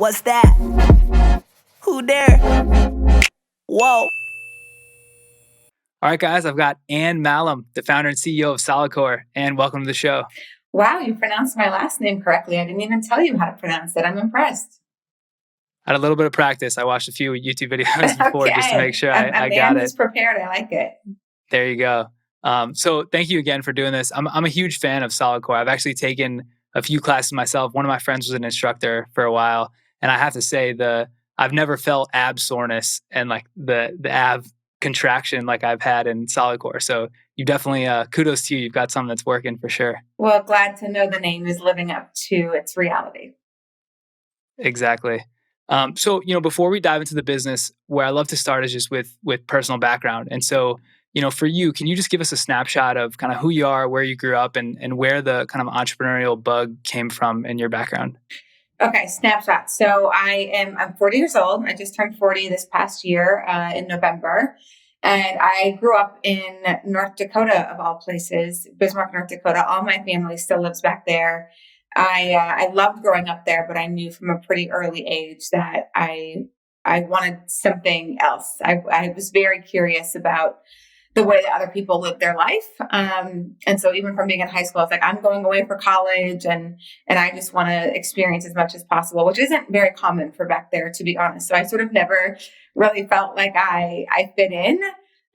What's that? Who there? Whoa. All right, guys, I've got Mahlum, the founder and CEO of solidcore. Anne, welcome to the show. Wow, you pronounced my last name correctly. I didn't even tell you how to pronounce it. I'm impressed. I had a little bit of practice. I watched a few YouTube videos before just to make sure I got it. I'm prepared. I like it. There you go. So thank you again for doing this. I'm a huge fan of solidcore. I've actually taken a few classes myself. One of my friends was an instructor for a while, and I have to say I've never felt ab soreness and like the ab contraction like I've had in solidcore. So you definitely kudos to you. You've got something that's working for sure. Well, glad to know the name is living up to its reality. Exactly. So, before we dive into the business, where I love to start is just with personal background. And so, for you, can you just give us a snapshot of kind of who you are, where you grew up, and where the kind of entrepreneurial bug came from in your background? Okay, snapshot. So I'm 40 years old. I just turned 40 this past year in November. And I grew up in North Dakota, of all places, Bismarck, North Dakota. All my family still lives back there. I loved growing up there, but I knew from a pretty early age that I wanted something else. I was very curious about the way that other people live their life. And so even from being in high school, I was like, I'm going away for college and I just want to experience as much as possible, which isn't very common for back there, to be honest. So I sort of never really felt like I fit in.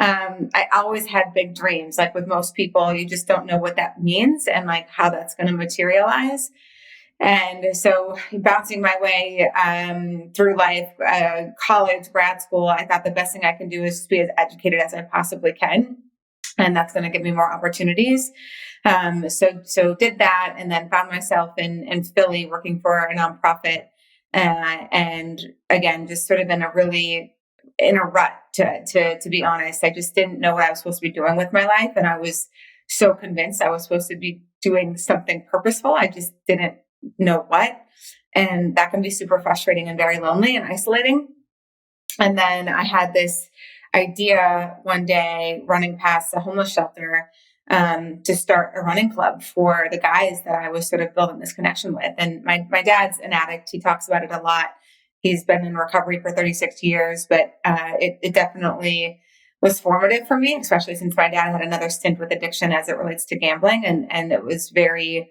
I always had big dreams. Like with most people, you just don't know what that means and like how that's going to materialize. And so bouncing my way through life, college, grad school, I thought the best thing I can do is be as educated as I possibly can. And that's going to give me more opportunities. So did that and then found myself in Philly working for a nonprofit. And again, just sort of in a rut, to be honest. I just didn't know what I was supposed to be doing with my life. And I was so convinced I was supposed to be doing something purposeful. I just didn't know what. And that can be super frustrating and very lonely and isolating. And then I had this idea one day running past a homeless shelter to start a running club for the guys that I was sort of building this connection with. And my dad's an addict. He talks about it a lot. He's been in recovery for 36 years, but it definitely was formative for me, especially since my dad had another stint with addiction as it relates to gambling. And it was very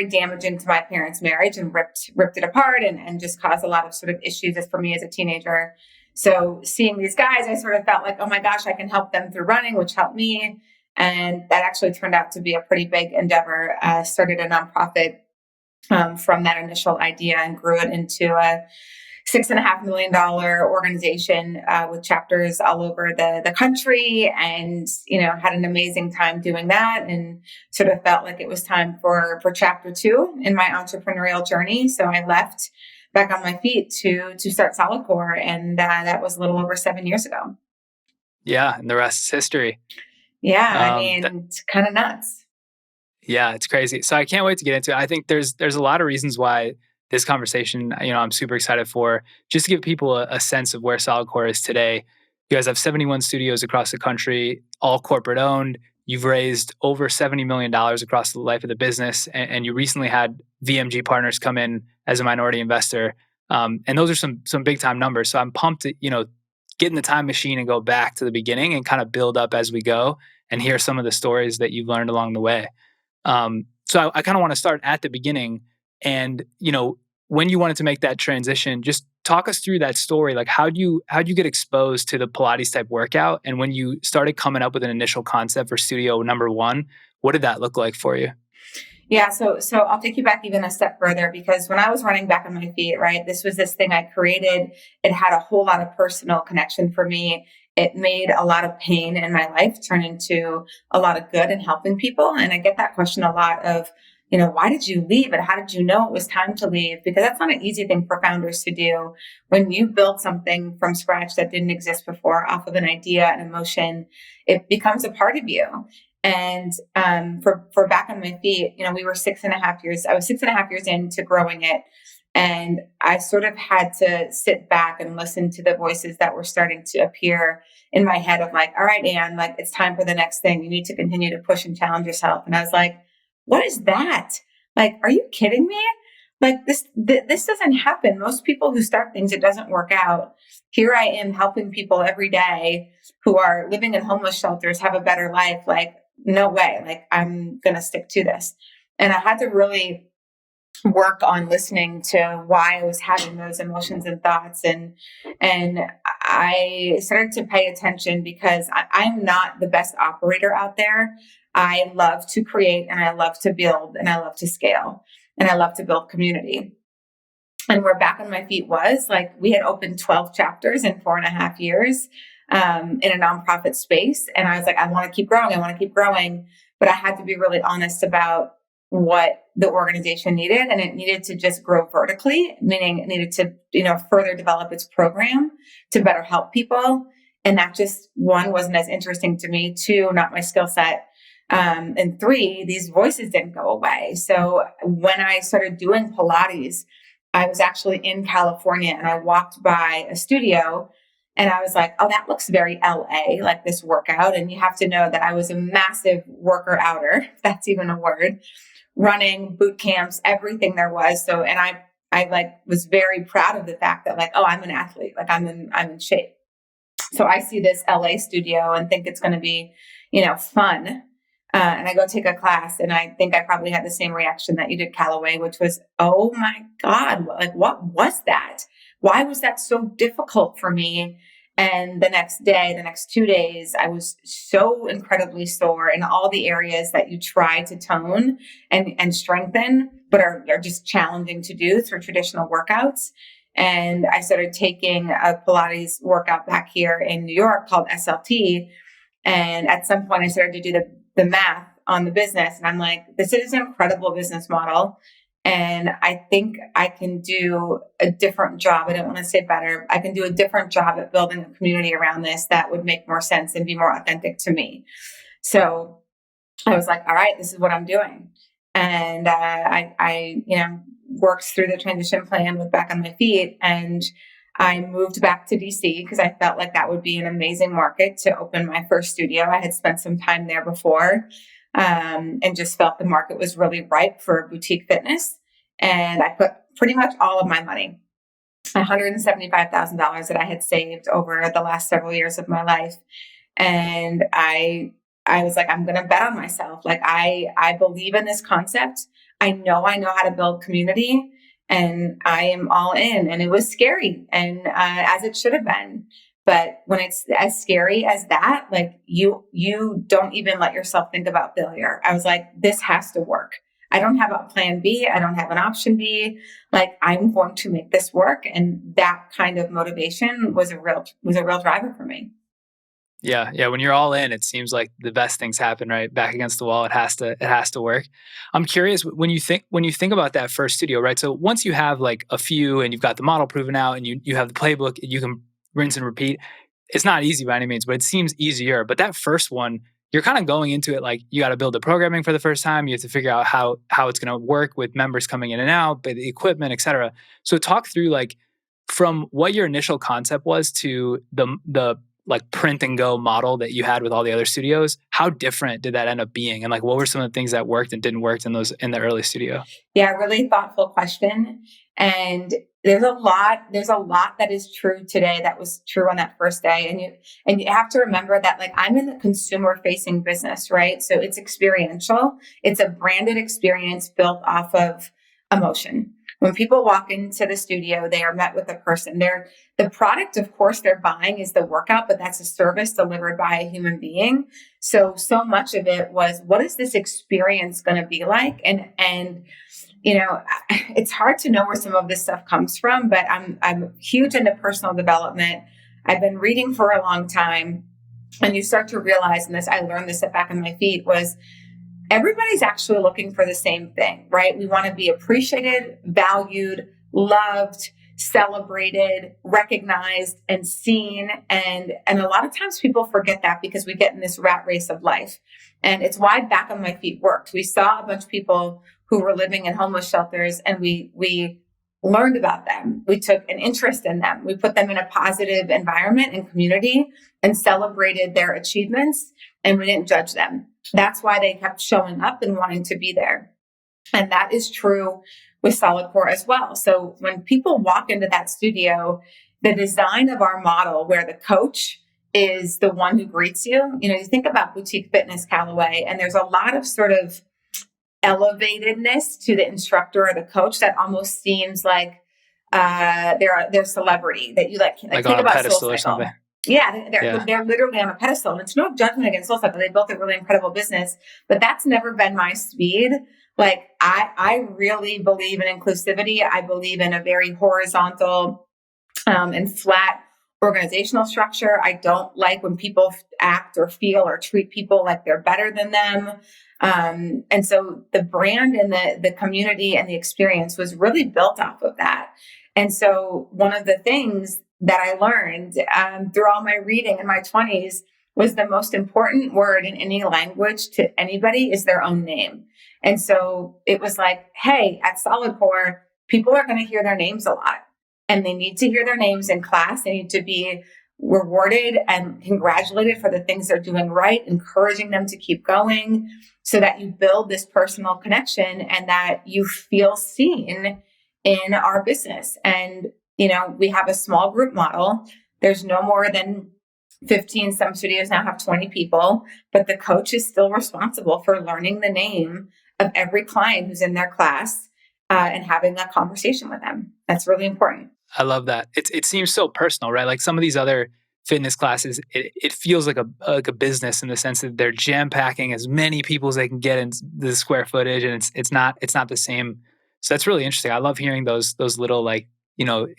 damaging to my parents' marriage and ripped it apart and just caused a lot of sort of issues for me as a teenager. So seeing these guys, I sort of felt like, oh my gosh, I can help them through running, which helped me. And that actually turned out to be a pretty big endeavor. Started a nonprofit from that initial idea and grew it into a $6.5 million organization with chapters all over the country, and had an amazing time doing that, and sort of felt like it was time for chapter 2 in my entrepreneurial journey. So I left back on my feet to start solidcore, and that was a little over 7 years ago. Yeah, and the rest is history. Yeah, it's kind of nuts. Yeah, it's crazy. So I can't wait to get into it. I think there's a lot of reasons why this conversation, I'm super excited for, just to give people a sense of where solidcore is today. You guys have 71 studios across the country, all corporate owned. You've raised over $70 million across the life of the business. And you recently had VMG Partners come in as a minority investor. And those are some big time numbers. So I'm pumped to, get in the time machine and go back to the beginning and kind of build up as we go and hear some of the stories that you've learned along the way. So I kind of want to start at the beginning. And, when you wanted to make that transition, just talk us through that story. Like, how'd you get exposed to the Pilates type workout? And when you started coming up with an initial concept for studio number 1, what did that look like for you? Yeah. So I'll take you back even a step further, because when I was running back on my feet, right, this was this thing I created. It had a whole lot of personal connection for me. It made a lot of pain in my life turn into a lot of good and helping people. And I get that question a lot of, why did you leave it? How did you know it was time to leave? Because that's not an easy thing for founders to do. When you build something from scratch that didn't exist before off of an idea and emotion, it becomes a part of you. And for back on my feet, we were 6.5 years. I was 6.5 years into growing it. And I sort of had to sit back and listen to the voices that were starting to appear in my head of like, all right, Anne, like it's time for the next thing. You need to continue to push and challenge yourself. And I was like, what is that? Like, are you kidding me? like this doesn't happen. Most people who start things, it doesn't work out. Here I am helping people every day who are living in homeless shelters have a better life. Like, no way. Like, I'm going to stick to this. And I had to really work on listening to why I was having those emotions and thoughts. And I started to pay attention because I'm not the best operator out there. I love to create and I love to build and I love to scale and I love to build community. And where Back on My Feet was, like, we had opened 12 chapters in 4.5 years in a nonprofit space. And I was like, I want to keep growing. I want to keep growing. But I had to be really honest about what the organization needed. And it needed to just grow vertically, meaning it needed to, further develop its program to better help people. And that just, one, wasn't as interesting to me. Two, not my skill set. And three, these voices didn't go away. So when I started doing Pilates, I was actually in California and I walked by a studio and I was like, oh, that looks very LA, like this workout. And you have to know that I was a massive worker outer, if that's even a word, running boot camps, everything there was. So, and I like was very proud of the fact that, like, oh, I'm an athlete, like I'm in shape. So I see this LA studio and think it's going to be, fun. And I go take a class and I think I probably had the same reaction that you did, Kallaway, which was, oh my God, like, what was that? Why was that so difficult for me? And the next 2 days, I was so incredibly sore in all the areas that you try to tone and strengthen, but are just challenging to do through traditional workouts. And I started taking a Pilates workout back here in New York called SLT. And at some point I started to do the math on the business. And I'm like, this is an incredible business model. And I think I can do a different job. I don't want to say better. I can do a different job at building a community around this that would make more sense and be more authentic to me. So I was like, all right, this is what I'm doing. And I worked through the transition plan with Back on My Feet. And I moved back to DC because I felt like that would be an amazing market to open my first studio. I had spent some time there before and just felt the market was really ripe for boutique fitness. And I put pretty much all of my money, $175,000 that I had saved over the last several years of my life. And I was like, I'm going to bet on myself. Like, I believe in this concept. I know how to build community. And I am all in. And it was scary, and as it should have been. But when it's as scary as that, like, you don't even let yourself think about failure. I was like, this has to work. I don't have a plan B. I don't have an option B. Like, I'm going to make this work. And that kind of motivation was a real driver for me. Yeah. When you're all in, it seems like the best things happen, right? Back against the wall, it has to work. I'm curious, when you think about that first studio, right? So once you have like a few and you've got the model proven out and you have the playbook, you can rinse and repeat. It's not easy by any means, but it seems easier. But that first one, you're kind of going into it like you got to build the programming for the first time. You have to figure out how it's going to work with members coming in and out, but the equipment, et cetera. So talk through, like, from what your initial concept was to the like print and go model that you had with all the other studios. How different did that end up being? And like, what were some of the things that worked and didn't work in the early studio? Yeah, really thoughtful question. And there's a lot that is true today that was true on that first day. And you have to remember that, like, I'm in the consumer facing business, right? So it's experiential. It's a branded experience built off of emotion. When people walk into the studio, they are met with a person. The product, of course, they're buying is the workout, but that's a service delivered by a human being. So much of it was, what is this experience going to be like? And it's hard to know where some of this stuff comes from, but I'm huge into personal development. I've been reading for a long time, and you start to realize, and I learned this at Back on My Feet, was everybody's actually looking for the same thing, right? We want to be appreciated, valued, loved, celebrated, recognized, and seen. And a lot of times people forget that because we get in this rat race of life. And it's why Back on My Feet worked. We saw a bunch of people who were living in homeless shelters, and we learned about them. We took an interest in them. We put them in a positive environment and community and celebrated their achievements, and we didn't judge them. That's why they kept showing up and wanting to be there. And that is true with solidcore as well. So when people walk into that studio, the design of our model where the coach is the one who greets you, you think about boutique fitness Kallaway, and there's a lot of sort of elevatedness to the instructor or the coach that almost seems like they're celebrity, that you like Like think on a about pedestal or SoulCycle. something. Yeah, Yeah. they're literally on a pedestal, and it's no judgment against SoulCycle. They built a really incredible business, but that's never been my speed. Like I really believe in inclusivity. I believe in a very horizontal and flat organizational structure. I don't like when people act or feel or treat people like they're better than them. And so the brand and the community and the experience was really built off of that. And so one of the things that I learned through all my reading in my 20s was the most important word in any language to anybody is their own name. And so it was like, hey, at solidcore, people are going to hear their names a lot. And they need to hear their names in class. They need to be rewarded and congratulated for the things they're doing right, encouraging them to keep going so that you build this personal connection and that you feel seen in our business. And, we have a small group model. There's no more than 15. Some studios now have 20 people, but the coach is still responsible for learning the name of every client who's in their class and having that conversation with them. That's really important. I love that. It seems so personal, right? Like some of these other fitness classes, it feels like a business in the sense that they're jam packing as many people as they can get in the square footage, and it's not the same. So that's really interesting. I love hearing those little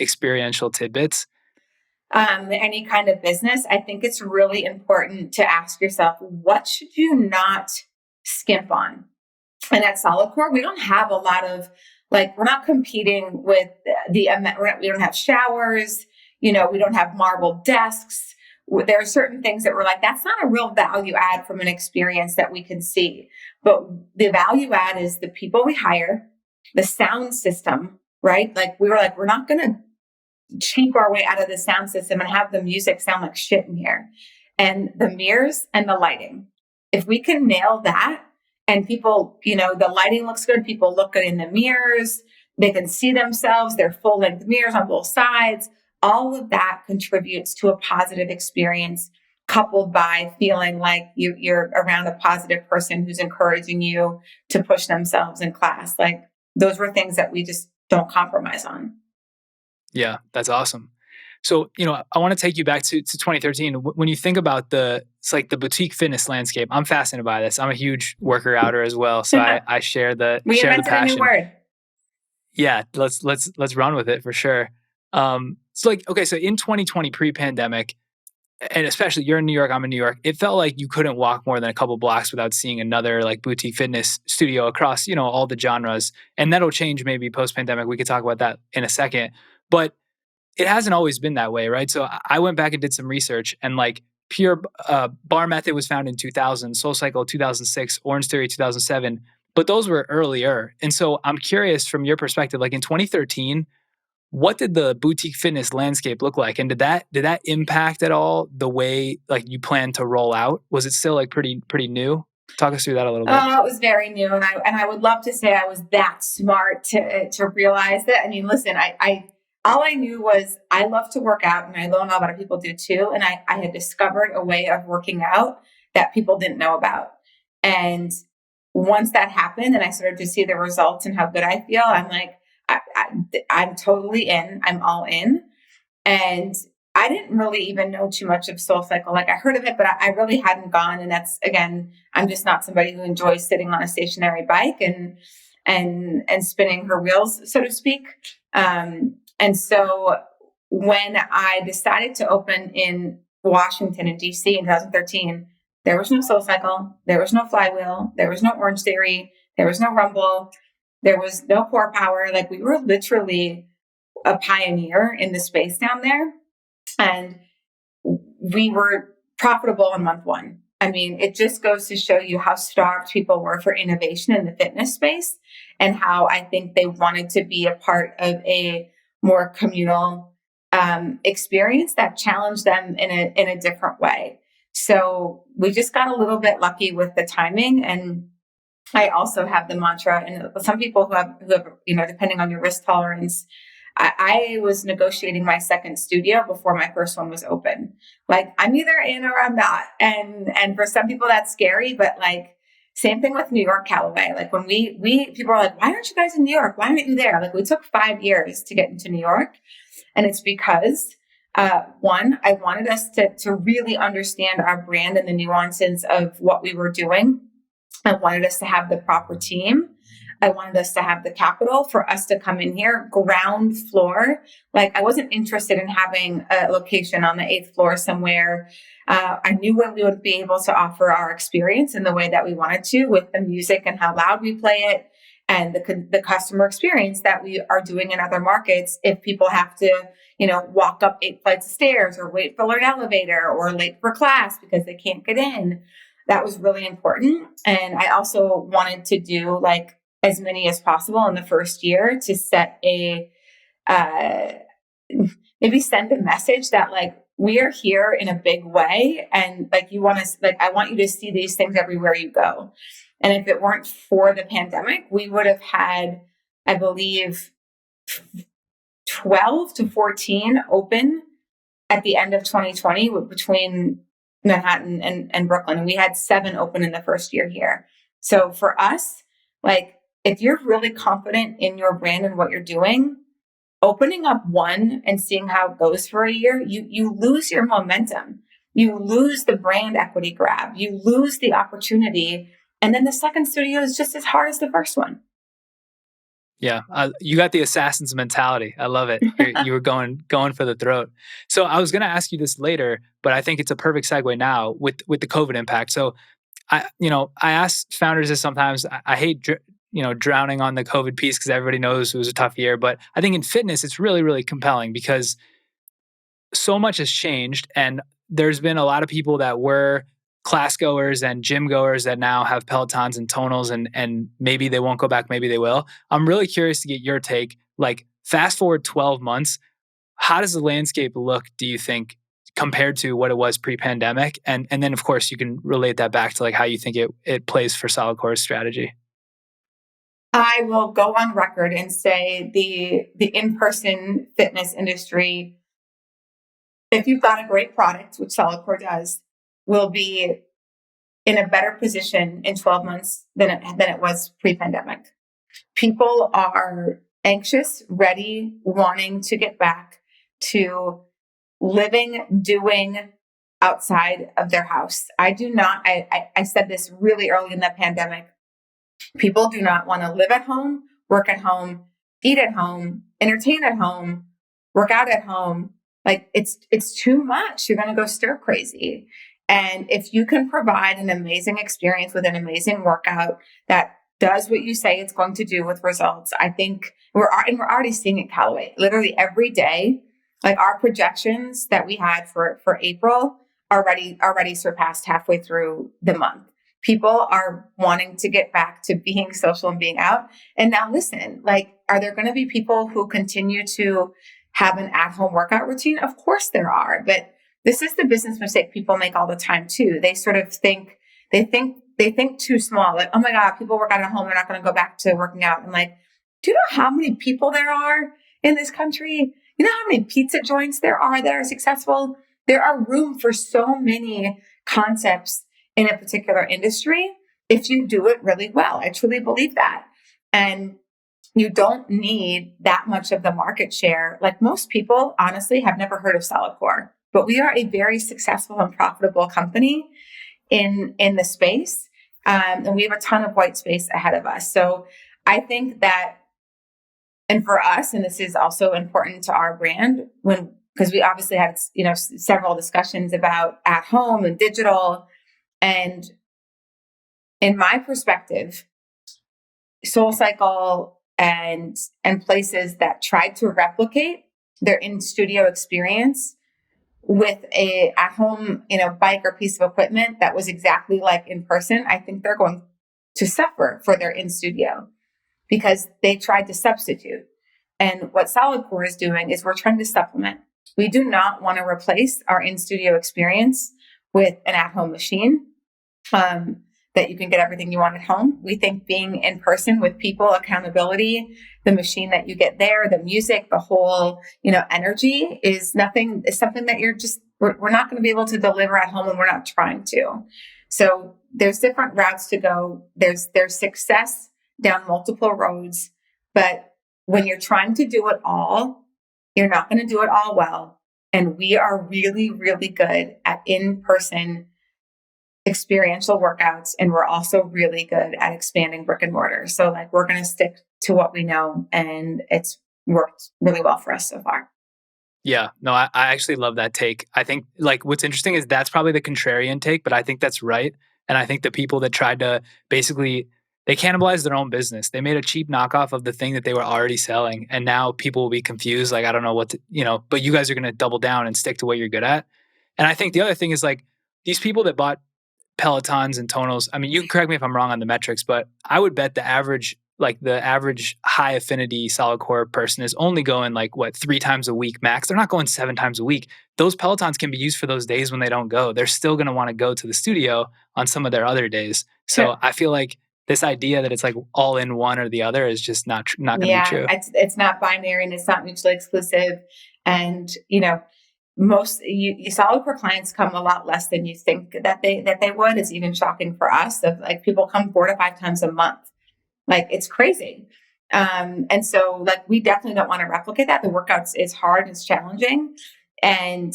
experiential tidbits. Any kind of business, I think it's really important to ask yourself, what should you not skimp on? And at solidcore, we don't have a lot of we're not competing with we don't have showers, we don't have marble desks. There are certain things that we're like, that's not a real value add from an experience that we can see. But the value add is the people we hire, the sound system, right? We're not going to cheap our way out of the sound system and have the music sound like shit in here. And the mirrors and the lighting. If we can nail that, and people, the lighting looks good. People look good in the mirrors. They can see themselves. They're full length mirrors on both sides. All of that contributes to a positive experience, coupled by feeling like you're around a positive person who's encouraging you to push themselves in class. Like those were things that we just don't compromise on. Yeah, that's awesome. So, I want to take you back to 2013. When you think about the boutique fitness landscape, I'm fascinated by this. I'm a huge worker outer as well. So I share the we share the invented passion. a new word. Yeah, let's run with it for sure. So in 2020 pre-pandemic, and especially you're in New York, I'm in New York, it felt like you couldn't walk more than a couple blocks without seeing another boutique fitness studio across, all the genres. And that'll change maybe post-pandemic. We could talk about that in a second. But it hasn't always been that way, right? So I went back and did some research, and Pure Bar Method was founded in 2000, SoulCycle 2006, Orange Theory 2007, but those were earlier. And so I'm curious from your perspective, in 2013, what did the boutique fitness landscape look like? And did that impact at all the way you plan to roll out? Was it still pretty new? Talk us through that a little bit. It was very new, and I would love to say I was that smart to realize that. I mean, listen, all I knew was I love to work out, and I know a lot of people do too. And I had discovered a way of working out that people didn't know about. And once that happened and I started to see the results and how good I feel, I'm like, I'm totally in. I'm all in. And I didn't really even know too much of SoulCycle. I heard of it, but I really hadn't gone. And that's, again, I'm just not somebody who enjoys sitting on a stationary bike and spinning her wheels, so to speak. And so when I decided to open in Washington and DC in 2013, there was no SoulCycle, there was no Flywheel, there was no Orange Theory, there was no Rumble, there was no Core Power. We were literally a pioneer in the space down there. And we were profitable in month one. I mean, it just goes to show you how starved people were for innovation in the fitness space and how I think they wanted to be a part of a more communal experience that challenged them in a different way. So we just got a little bit lucky with the timing, and I also have the mantra, and some people who have, depending on your risk tolerance, I was negotiating my second studio before my first one was open. Like, I'm either in or I'm not. And for some people that's scary, but like, same thing with New York, Kallaway. Like when we people are like, why aren't you guys in New York? Why aren't you there? Like, we took 5 years to get into New York. And it's because one, I wanted us to really understand our brand and the nuances of what we were doing. I wanted us to have the proper team. I wanted us to have the capital for us to come in here, ground floor. Like, I wasn't interested in having a location on the 8th floor somewhere. I knew when we would be able to offer our experience in the way that we wanted to, with the music and how loud we play it, and the customer experience that we are doing in other markets. If people have to, walk up 8 flights of stairs, or wait for an elevator, or late for class because they can't get in, that was really important. And I also wanted to do like as many as possible in the first year to set maybe send a message that like, we are here in a big way. And like, I want you to see these things everywhere you go. And if it weren't for the pandemic, we would have had, I believe, 12 to 14 open at the end of 2020 between Manhattan and Brooklyn. And we had 7 open in the first year here. So for us, like, if you're really confident in your brand and what you're doing, opening up one and seeing how it goes for a year, you lose your momentum. You lose the brand equity grab. You lose the opportunity. And then the second studio is just as hard as the first one. Yeah, you got the assassin's mentality. I love it. You were going for the throat. So I was going to ask you this later, but I think it's a perfect segue now with the COVID impact. So I ask founders this sometimes. I hate drowning on the COVID piece because everybody knows it was a tough year. But I think in fitness, it's really, really compelling because so much has changed, and there's been a lot of people that were class goers and gym goers that now have Pelotons and tonals, and maybe they won't go back, maybe they will. I'm really curious to get your take. Like, fast forward 12 months, how does the landscape look, do you think, compared to what it was pre-pandemic? And then, of course, you can relate that back to like how you think it plays for Solidcore's strategy. I will go on record and say the in-person fitness industry, if you've got a great product, which Solidcore does, will be in a better position in 12 months than it was pre-pandemic. People are anxious, ready, wanting to get back to living, doing outside of their house. I said this really early in the pandemic. People do not want to live at home, work at home, eat at home, entertain at home, work out at home. Like, it's too much. You're going to go stir crazy. And if you can provide an amazing experience with an amazing workout that does what you say it's going to do with results, I think we're already seeing it, Kallaway. Literally every day, like, our projections that we had for April already surpassed halfway through the month. People are wanting to get back to being social and being out. And now listen, like, are there going to be people who continue to have an at-home workout routine? Of course there are, but this is the business mistake people make all the time too. They sort of think too small. Like, oh my God, people work out at home, they're not going to go back to working out. And like, do you know how many people there are in this country? You know how many pizza joints there are that are successful? There are room for so many concepts in a particular industry if you do it really well. I truly believe that. And you don't need that much of the market share. Like, most people honestly have never heard of Solidcore, but we are a very successful and profitable company in the space. And we have a ton of white space ahead of us. So I think that, and for us, and this is also important to our brand, because we obviously had, several discussions about at home and digital. And in my perspective, SoulCycle and places that tried to replicate their in-studio experience with a at-home, bike or piece of equipment that was exactly like in person, I think they're going to suffer for their in-studio because they tried to substitute. And what Solidcore is doing is we're trying to supplement. We do not want to replace our in-studio experience with an at-home machine. that you can get everything you want at home. We think being in person with people, accountability, the machine that you get there, the music, the whole, energy is something that we're not going to be able to deliver at home, and we're not trying to. So there's different routes to go. There's success down multiple roads, but when you're trying to do it all, you're not going to do it all well. And we are really, really good at in-person experiential workouts. And we're also really good at expanding brick and mortar. So we're going to stick to what we know, and it's worked really well for us so far. Yeah, no, I actually love that take. I think what's interesting is that's probably the contrarian take, but I think that's right. And I think the people that tried to basically, they cannibalized their own business. They made a cheap knockoff of the thing that they were already selling. And now people will be confused. I don't know what to, but you guys are going to double down and stick to what you're good at. And I think the other thing is these people that bought Pelotons and Tonals, I mean, you can correct me if I'm wrong on the metrics, but I would bet the average high affinity solid core person is only going 3 times a week max. They're not going 7 times a week. Those Pelotons can be used for those days when they don't go. They're still going to want to go to the studio on some of their other days. So Sure. I feel like this idea that it's all in one or the other is just not going to be true. It's not binary, and it's not mutually exclusive. And, most solid core clients come a lot less than you think that they would. It's even shocking for us of people come 4 to 5 times a month. It's crazy. And so we definitely don't want to replicate that. The workouts is hard, it's challenging. And,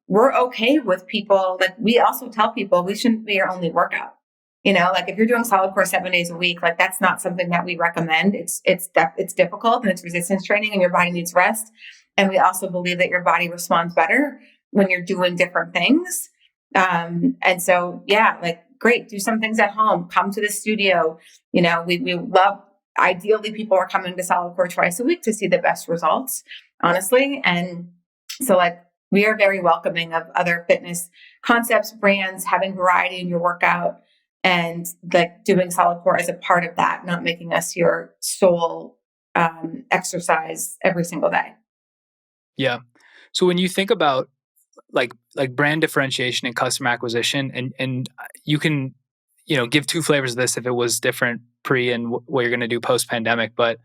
we're okay with people. We also tell people we shouldn't be your only workout. If you're doing solid core 7 days a week, that's not something that we recommend. It's difficult, and it's resistance training, and your body needs rest. And we also believe that your body responds better when you're doing different things. And so, great, do some things at home, come to the studio. We love, ideally people are coming to solid core twice a week to see the best results, honestly. And so we are very welcoming of other fitness concepts, brands, having variety in your workout, and doing solid core as a part of that, not making us your sole exercise every single day. Yeah. So when you think about brand differentiation and customer acquisition, and you can, give 2 flavors of this if it was different pre and what you're going to do post pandemic. But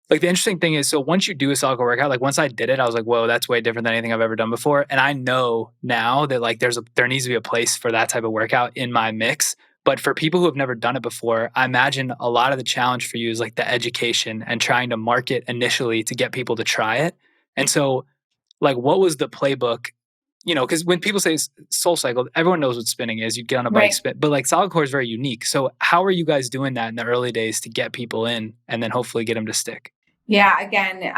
the interesting thing is, so once you do a solid core workout, once I did it, I was whoa, that's way different than anything I've ever done before. And I know now that there needs to be a place for that type of workout in my mix. But for people who have never done it before, I imagine a lot of the challenge for you is the education and trying to market initially to get people to try it. And so what was the playbook? Because when people say Soul Cycle, everyone knows what spinning is. You get on a bike, Right. spin, but solid core is very unique. So how are you guys doing that in the early days to get people in and then hopefully get them to stick? Yeah, again,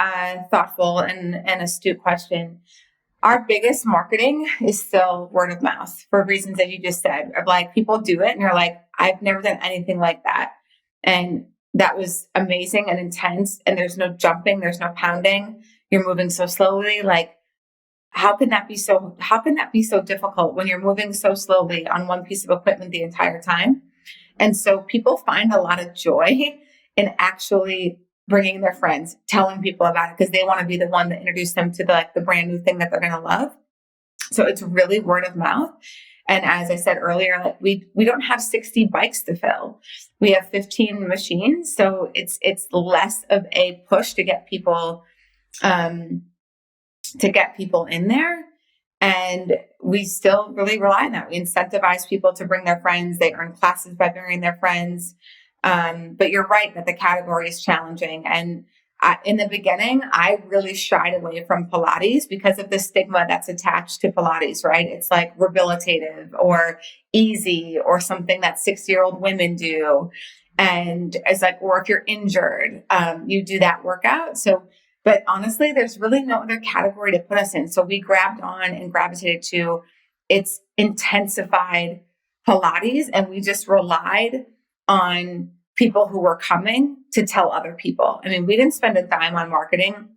thoughtful and astute question. Our biggest marketing is still word of mouth for reasons that you just said. Of people do it and you're I've never done anything like that. And that was amazing and intense. And there's no jumping, there's no pounding. You're moving so slowly. How can that be so difficult when you're moving so slowly on one piece of equipment the entire time? And so people find a lot of joy in actually bringing their friends, telling people about it, because they want to be the one that introduced them to the brand new thing that they're going to love. So it's really word of mouth. And as I said earlier, we don't have 60 bikes to fill. We have 15 machines. So it's less of a push to get people in there. And we still really rely on that. We incentivize people to bring their friends. They earn classes by bringing their friends. But you're right that the category is challenging. And in the beginning, I really shied away from Pilates because of the stigma that's attached to Pilates, right? It's rehabilitative or easy or something that 60-year-old women do. And it's or if you're injured, you do that workout. But honestly, there's really no other category to put us in. So we grabbed on and gravitated to its intensified Pilates, and we just relied on people who were coming to tell other people. I mean, we didn't spend a dime on marketing.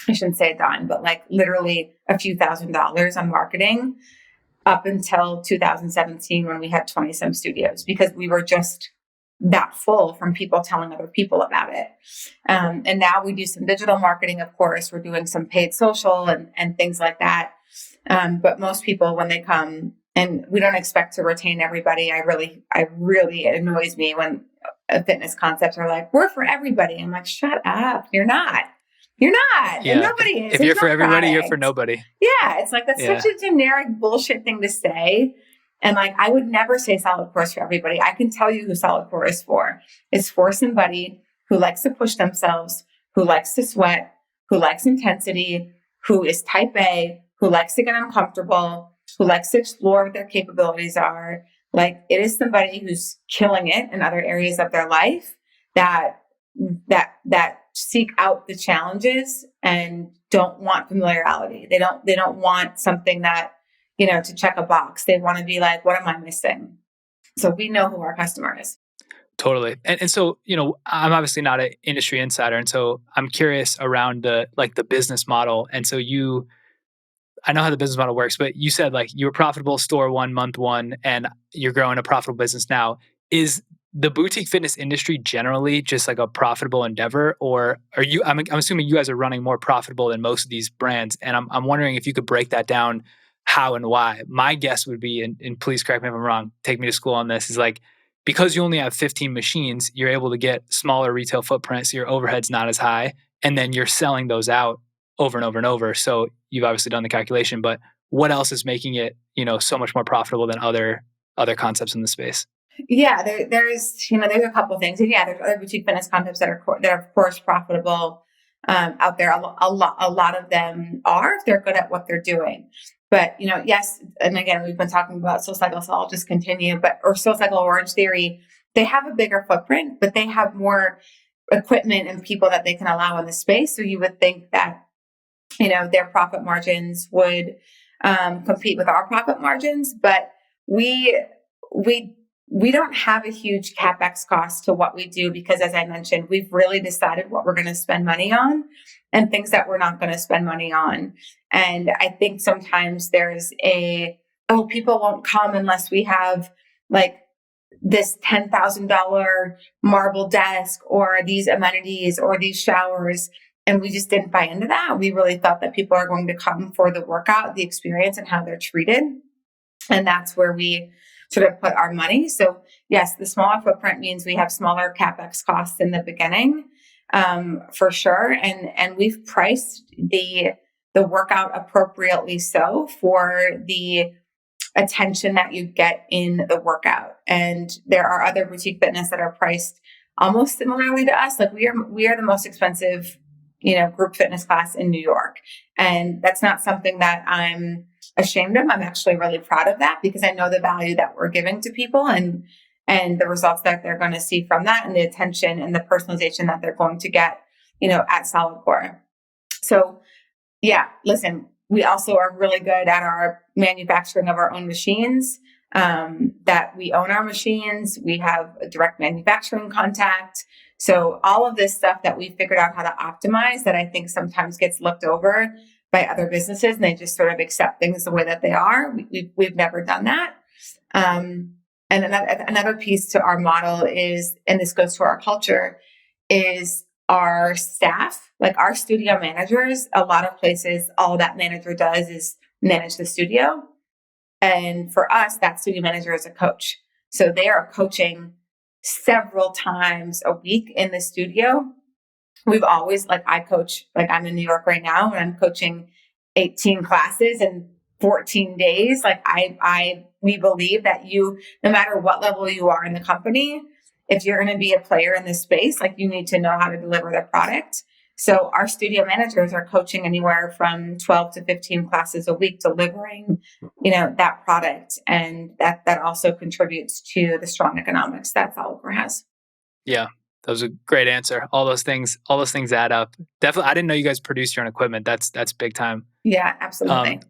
I shouldn't say a dime, but literally a few $1,000s on marketing up until 2017 when we had 20 some studios, because we were just that full from people telling other people about it. And now we do some digital marketing, of course. We're doing some paid social and things like that. But most people, when they come, And we don't expect to retain everybody. I really, it annoys me when fitness concepts are like, we're for everybody. I'm like, shut up. You're not. You're not. And Yeah. nobody is. If There's you're for no everybody, you're for product. nobody. Yeah. It's like, that's Yeah. such a generic bullshit thing to say. And like, I would never say solid core is for everybody. I can tell you who solid core is for. It's for somebody who likes to push themselves, who likes to sweat, who likes intensity, who is type A, who likes to get uncomfortable, who likes to explore what their capabilities are. Like, it is somebody who's killing it in other areas of their life that seek out the challenges and don't want familiarity. They don't want something that, to check a box. They want to be like, what am I missing? So we know who our customer is. Totally. And so, I'm obviously not an industry insider. And so I'm curious around the business model. And so I know how the business model works, but you said like you were profitable store one, month one, and you're growing a profitable business now. Is the boutique fitness industry generally just like a profitable endeavor, or are you? I'm assuming you guys are running more profitable than most of these brands, and I'm wondering if you could break that down, how and why. My guess would be, and please correct me if I'm wrong, take me to school on this, is like because you only have 15 machines, you're able to get smaller retail footprint, so your overhead's not as high, and then you're selling those out over and over and over. So you've obviously done the calculation, but what else is making it, so much more profitable than other concepts in the space? Yeah, there's a couple of things. And yeah, there's other boutique fitness concepts that are of course profitable out there. A lot of them are, if they're good at what they're doing. But yes, and again, we've been talking about SoulCycle, so I'll just continue. Or SoulCycle or Orange Theory, they have a bigger footprint, but they have more equipment and people that they can allow in the space. So you would think that their profit margins would compete with our profit margins, but we don't have a huge CapEx cost to what we do because, as I mentioned, we've really decided what we're going to spend money on and things that we're not going to spend money on. And I think sometimes there's people won't come unless we have like this $10,000 marble desk or these amenities or these showers. And we just didn't buy into that. We really thought that people are going to come for the workout, the experience, and how they're treated. And that's where we sort of put our money. So yes, the smaller footprint means we have smaller CapEx costs in the beginning, for sure. And we've priced the workout appropriately so for the attention that you get in the workout. And there are other boutique fitness that are priced almost similarly to us. Like we are the most expensive group fitness class in New York. And that's not something that I'm ashamed of. I'm actually really proud of that because I know the value that we're giving to people and the results that they're going to see from that and the attention and the personalization that they're going to get, at solidcore. So yeah, listen, we also are really good at our manufacturing of our own machines, that we own our machines. We have a direct manufacturing contact. So all of this stuff that we figured out how to optimize that I think sometimes gets looked over by other businesses and they just sort of accept things the way that they are. We've never done that. And another piece to our model is, and this goes to our culture, is our staff. Like our studio managers, a lot of places, all that manager does is manage the studio. And for us, that studio manager is a coach. So they are coaching several times a week in the studio. We've always, I coach, I'm in New York right now and I'm coaching 18 classes in 14 days. We believe that no matter what level you are in the company, if you're going to be a player in this space, you need to know how to deliver the product. So our studio managers are coaching anywhere from 12 to 15 classes a week, delivering, that product. And that also contributes to the strong economics that solidcore has. Yeah, that was a great answer. All those things add up. Definitely. I didn't know you guys produce your own equipment. That's big time. Yeah, absolutely.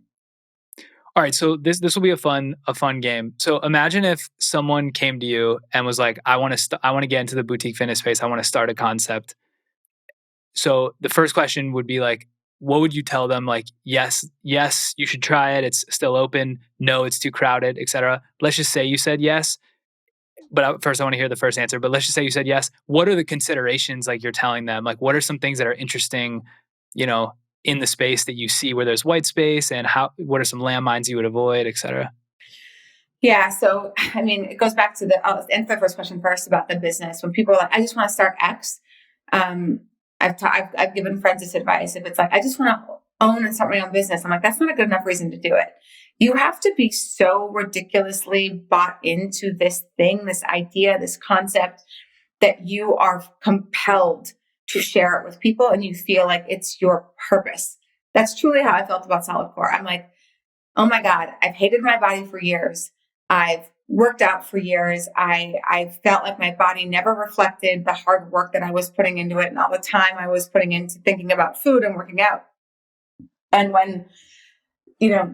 All right, so this will be a fun game. So imagine if someone came to you and was like, I want to get into the boutique fitness space. I want to start a concept. So the first question would be like, what would you tell them? Like, yes, you should try it. It's still open. No, it's too crowded, etc. Let's just say you said yes. But first I want to hear the first answer. But let's just say you said yes. What are the considerations you're telling them? What are some things that are interesting, in the space that you see where there's white space, and what are some landmines you would avoid, etc.? Yeah. So, I mean, it goes back to I'll answer the first question first about the business. When people are like, I just want to start X, um, I've given friends this advice. If it's like, I just want to own and start my own business, I'm like, that's not a good enough reason to do it. You have to be so ridiculously bought into this thing, this idea, this concept, that you are compelled to share it with people and you feel like it's your purpose. That's truly how I felt about solidcore. I'm like, oh my God, I've hated my body for years. I've worked out for years. I felt like my body never reflected the hard work that I was putting into it and all the time I was putting into thinking about food and working out. And when,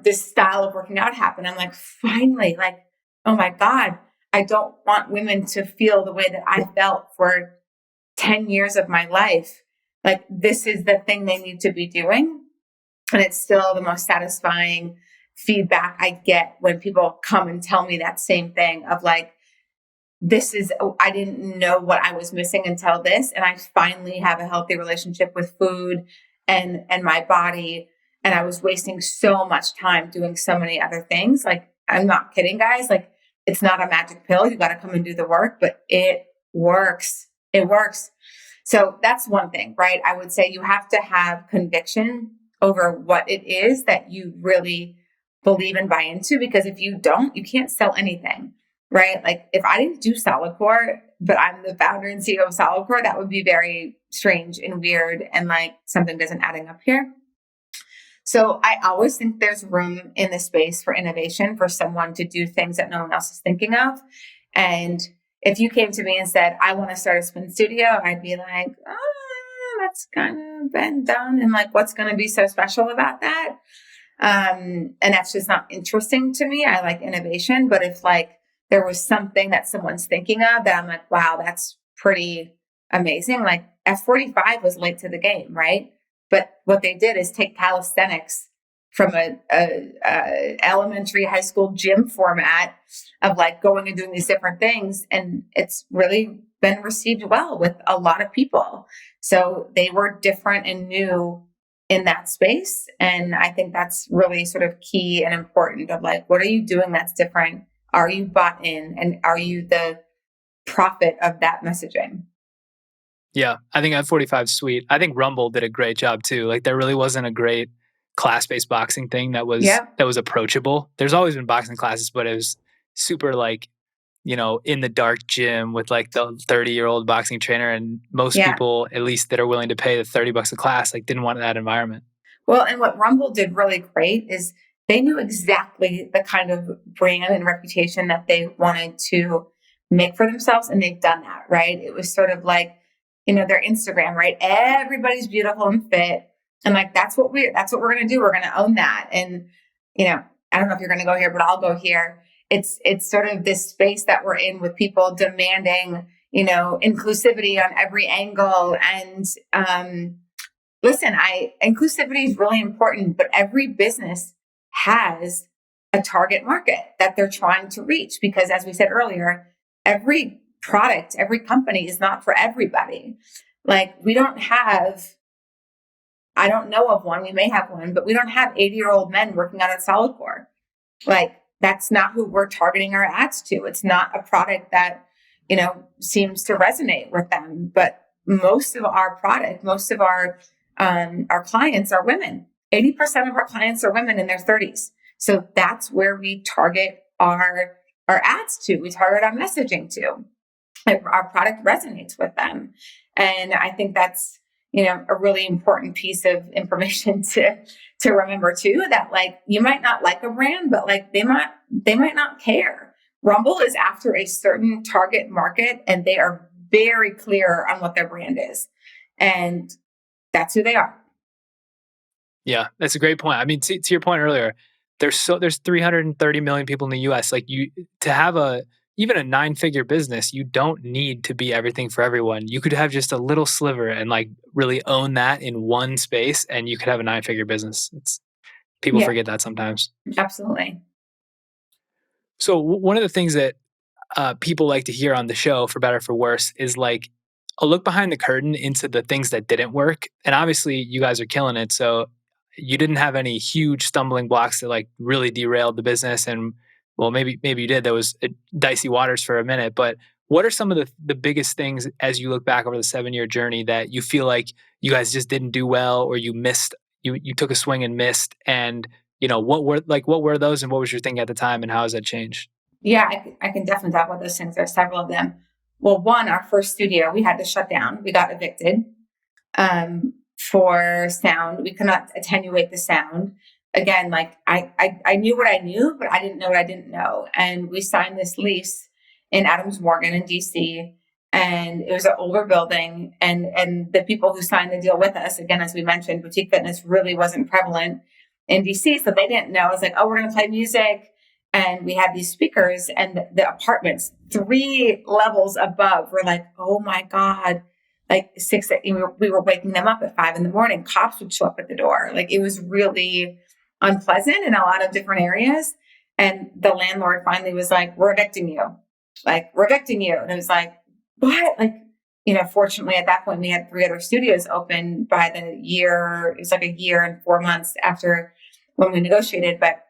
this style of working out happened, I'm like, finally, like, oh my God, I don't want women to feel the way that I felt for 10 years of my life. Like, this is the thing they need to be doing. And it's still the most satisfying feedback I get when people come and tell me that same thing of like, I didn't know what I was missing until this. And I finally have a healthy relationship with food and my body. And I was wasting so much time doing so many other things. Like, I'm not kidding, guys. Like, it's not a magic pill. You got to come and do the work, but it works. It works. So that's one thing, right? I would say you have to have conviction over what it is that you really believe and buy into, because if you don't, you can't sell anything, right? Like, if I didn't do solidcore, but I'm the founder and CEO of solidcore, that would be very strange and weird and like something doesn't adding up here. So I always think there's room in the space for innovation, for someone to do things that no one else is thinking of. And if you came to me and said, I want to start a spin studio, I'd be like, that's kind of been done. And like, what's going to be so special about that? And that's just not interesting to me. I like innovation, but if like there was something that someone's thinking of that I'm like, wow, that's pretty amazing. Like, F45 was late to the game, right? But what they did is take calisthenics from a elementary, high school gym format of like going and doing these different things. And it's really been received well with a lot of people. So they were different and new in that space. And I think that's really sort of key and important of like, what are you doing that's different? Are you bought in? And are you the prophet of that messaging? Yeah, I think F45 is sweet. I think Rumble did a great job too. Like, there really wasn't a great class-based boxing thing that was approachable. There's always been boxing classes, but it was super like, in the dark gym with like the 30-year-old boxing trainer, and most people, at least that are willing to pay the $30 a class, like didn't want that environment. Well, and what Rumble did really great is they knew exactly the kind of brand and reputation that they wanted to make for themselves, and they've done that, right? It was sort of like, their Instagram, right? Everybody's beautiful and fit. And like, that's what we're going to do. We're going to own that. And, I don't know if you're going to go here, but I'll go here. It's sort of this space that we're in with people demanding, inclusivity on every angle. And, listen, inclusivity is really important, but every business has a target market that they're trying to reach, because as we said earlier, every product, every company is not for everybody. Like, I don't know of one, we may have one, but we don't have 80-year-old men working out at solidcore. Like, that's not who we're targeting our ads to. It's not a product that, seems to resonate with them. But most of our clients are women. 80% of our clients are women in their 30s. So that's where we target our ads to. We target our messaging to. Our product resonates with them. And I think that's, a really important piece of information to remember too, that like, you might not like a brand, but like they might not care. Rumble is after a certain target market, and they are very clear on what their brand is. And that's who they are. Yeah, that's a great point. I mean, to your point earlier, there's 330 million people in the US. Like, to have even a 9-figure business, you don't need to be everything for everyone. You could have just a little sliver and like really own that in one space, and you could have a 9-figure business. People forget that sometimes. Absolutely. So one of the things that people like to hear on the show, for better or for worse, is like a look behind the curtain into the things that didn't work. And obviously you guys are killing it. So you didn't have any huge stumbling blocks that like really derailed the business and well, maybe you did. That was dicey waters for a minute. But what are some of the biggest things as you look back over the 7-year journey that you feel like you guys just didn't do well, or you missed? You took a swing and missed, and what were those, and what was your thinking at the time, and how has that changed? Yeah, I can definitely talk about those things. There's several of them. Well, one, our first studio, we had to shut down. We got evicted for sound. We could not attenuate the sound. Again, like I knew what I knew, but I didn't know what I didn't know. And we signed this lease in Adams Morgan in DC. And it was an older building. And the people who signed the deal with us, again, as we mentioned, boutique fitness really wasn't prevalent in DC. So they didn't know. It's like, oh, we're going to play music. And we had these speakers, and the apartments 3 levels above were like, oh my God, like 6, we were waking them up at 5 a.m. Cops would show up at the door. Like, it was really unpleasant in a lot of different areas. And the landlord finally was like, we're evicting you. Like, we're evicting you. And it was like, what? Like, fortunately at that point we had 3 other studios open by the year. It was like a year and 4 months after when we negotiated. But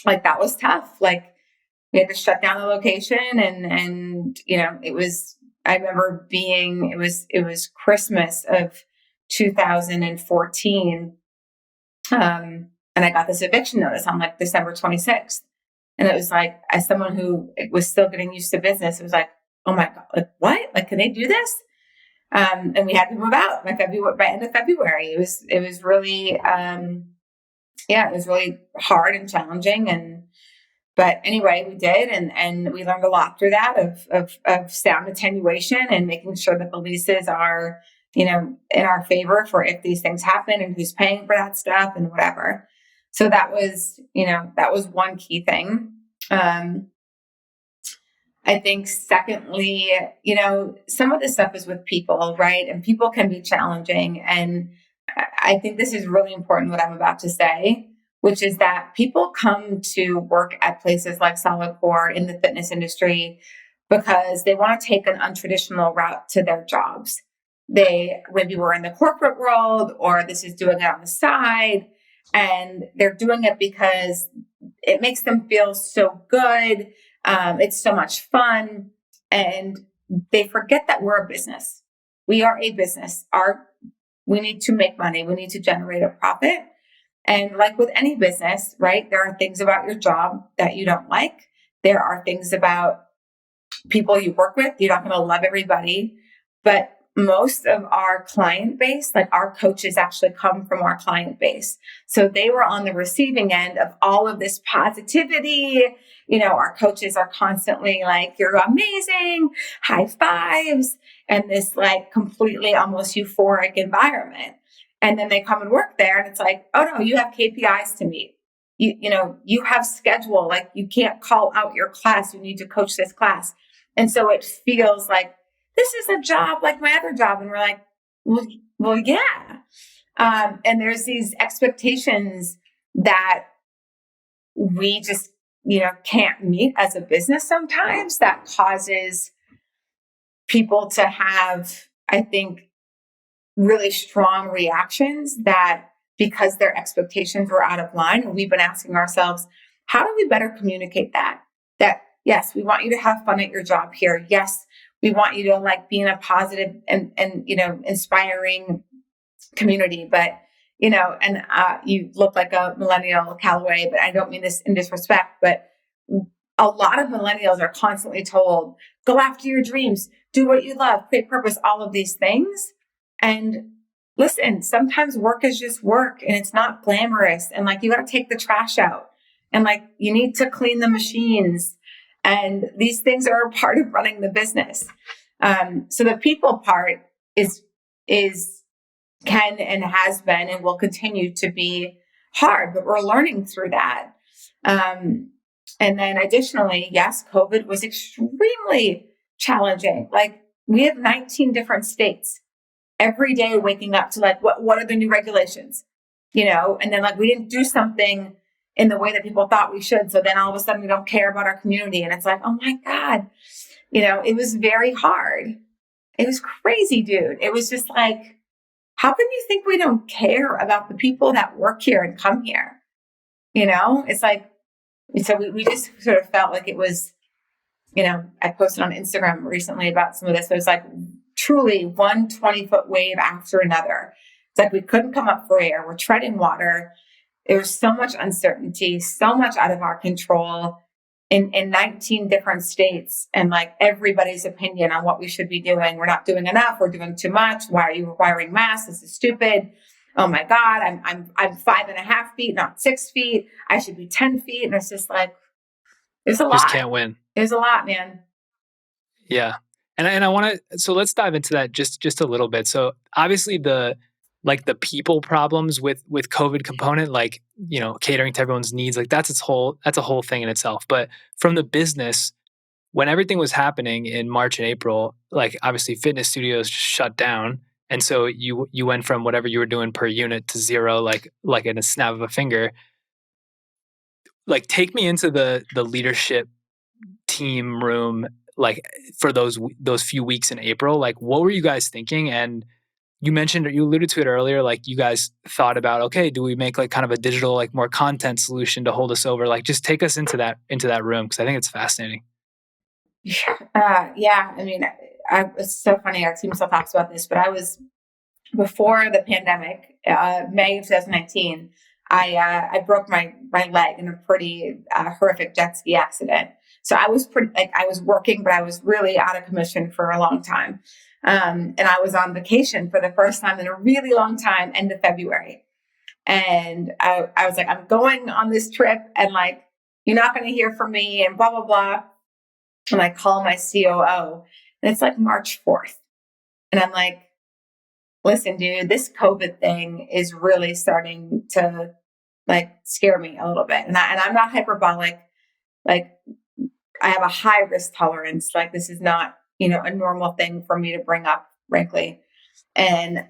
like, that was tough. Like, we had to shut down the location, and it was, I remember it was Christmas of 2014. And I got this eviction notice on like December 26th. And it was like, as someone who was still getting used to business, it was like, oh my God, like what? Like, can they do this? And we had to move out by end of February. It was really, it was really hard and challenging. But anyway, we did. And we learned a lot through that of sound attenuation and making sure that the leases are, in our favor for if these things happen, and who's paying for that stuff and whatever. So that was one key thing. I think secondly, some of this stuff is with people, right? And people can be challenging. And I think this is really important, what I'm about to say, which is that people come to work at places like solidcore in the fitness industry because they want to take an untraditional route to their jobs. They maybe were in the corporate world, or this is doing it on the side, and they're doing it because it makes them feel so good. It's so much fun, and they forget that we're a business. We are a business. We need to make money. We need to generate a profit. And like with any business, right, there are things about your job that you don't like. There are things about people you work with. You're not going to love everybody, but most of our client base, like our coaches, actually come from our client base. So they were on the receiving end of all of this positivity. Our coaches are constantly like, you're amazing, high fives, and this like completely almost euphoric environment. And then they come and work there, and it's like, oh no, you have KPIs to meet. You have schedule, like you can't call out your class. You need to coach this class. And so it feels like, this is a job like my other job. And we're like, well, yeah. And there's these expectations that we just, can't meet as a business sometimes, that causes people to have, I think, really strong reactions, that because their expectations were out of line. And we've been asking ourselves, how do we better communicate that yes, we want you to have fun at your job here. Yes, we want you to like be in a positive and inspiring community. But, you look like a millennial, Kallaway, but I don't mean this in disrespect, but a lot of millennials are constantly told, go after your dreams, do what you love, create purpose, all of these things. And listen, sometimes work is just work, and it's not glamorous. And like, you got to take the trash out, and like, you need to clean the machines. And these things are a part of running the business. So the people part is can and has been and will continue to be hard, but we're learning through that. And then additionally, yes, COVID was extremely challenging. Like, we have 19 different states. Every day waking up to like, what are the new regulations? And then like, we didn't do something in the way that people thought we should. So then all of a sudden we don't care about our community. And it's like, oh my God, it was very hard. It was crazy, dude. It was just like, how can you think we don't care about the people that work here and come here? It's like, So we just sort of felt like it was, I posted on Instagram recently about some of this. It was like truly one 20-foot wave after another. It's like we couldn't come up for air. We're treading water. There was so much uncertainty, so much out of our control in 19 different states, and like everybody's opinion on what we should be doing. We're not doing enough. We're doing too much. Why are you requiring masks? This is stupid. Oh my God, I'm 5.5 feet, not 6 feet. I should be 10 feet. And it's just like, there's a lot. Just can't win. There's a lot, man. Yeah. And I want to, so let's dive into that just a little bit. So obviously the people problems with COVID component, like, catering to everyone's needs, like that's a whole thing in itself. But from the business, when everything was happening in March and April, like obviously fitness studios just shut down. And so you went from whatever you were doing per unit to zero, like in a snap of a finger. Like take me into the leadership team room, like for those few weeks in April. Like what were you guys thinking? And you alluded to it earlier, like you guys thought about, okay, do we make like kind of a digital, like more content solution to hold us over? Like just take us into that room, because I think it's fascinating. Yeah. I mean, it's so funny. Our team still talks about this, but I was, before the pandemic, May of 2019, I broke my leg in a pretty horrific jet ski accident. So I was I was working, but I was really out of commission for a long time. And I was on vacation for the first time in a really long time, end of February. And I was like, I'm going on this trip, and like, you're not going to hear from me, and blah, blah, blah. And I call my COO, and it's like March 4th. And I'm like, listen, dude, this COVID thing is really starting to like scare me a little bit. And I'm not hyperbolic. Like I have a high risk tolerance. Like this is not, a normal thing for me to bring up, frankly. And,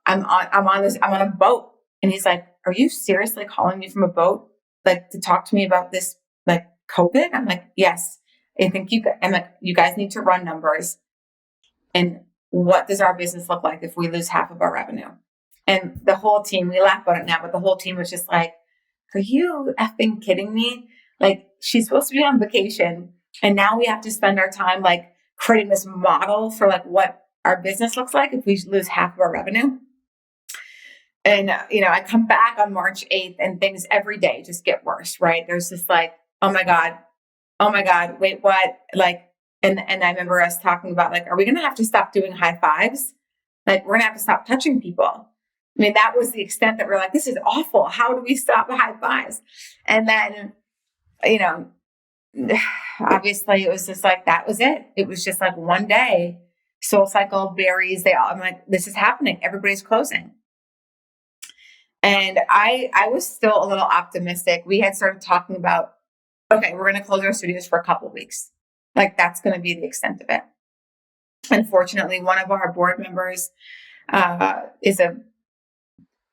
I'm on a boat. And he's like, are you seriously calling me from a boat? Like to talk to me about this, like COVID? I'm like, yes. I'm like, you guys need to run numbers. And what does our business look like if we lose half of our revenue? And the whole team, we laugh about it now, but the whole team was just like, are you effing kidding me? Like she's supposed to be on vacation, and now we have to spend our time like creating this model for like what our business looks like if we lose half of our revenue. And, I come back on March 8th and things every day just get worse, right? There's this like, oh my God, wait, what? Like, and I remember us talking about like, are we going to have to stop doing high fives? Like, we're going to have to stop touching people. I mean, that was the extent that we're like, this is awful. How do we stop high fives? And then, obviously it was just like, that was it. It was just like one day, SoulCycle, Berries, I'm like, this is happening. Everybody's closing. And I was still a little optimistic. We had started talking about, okay, we're going to close our studios for a couple of weeks. Like that's going to be the extent of it. Unfortunately, one of our board members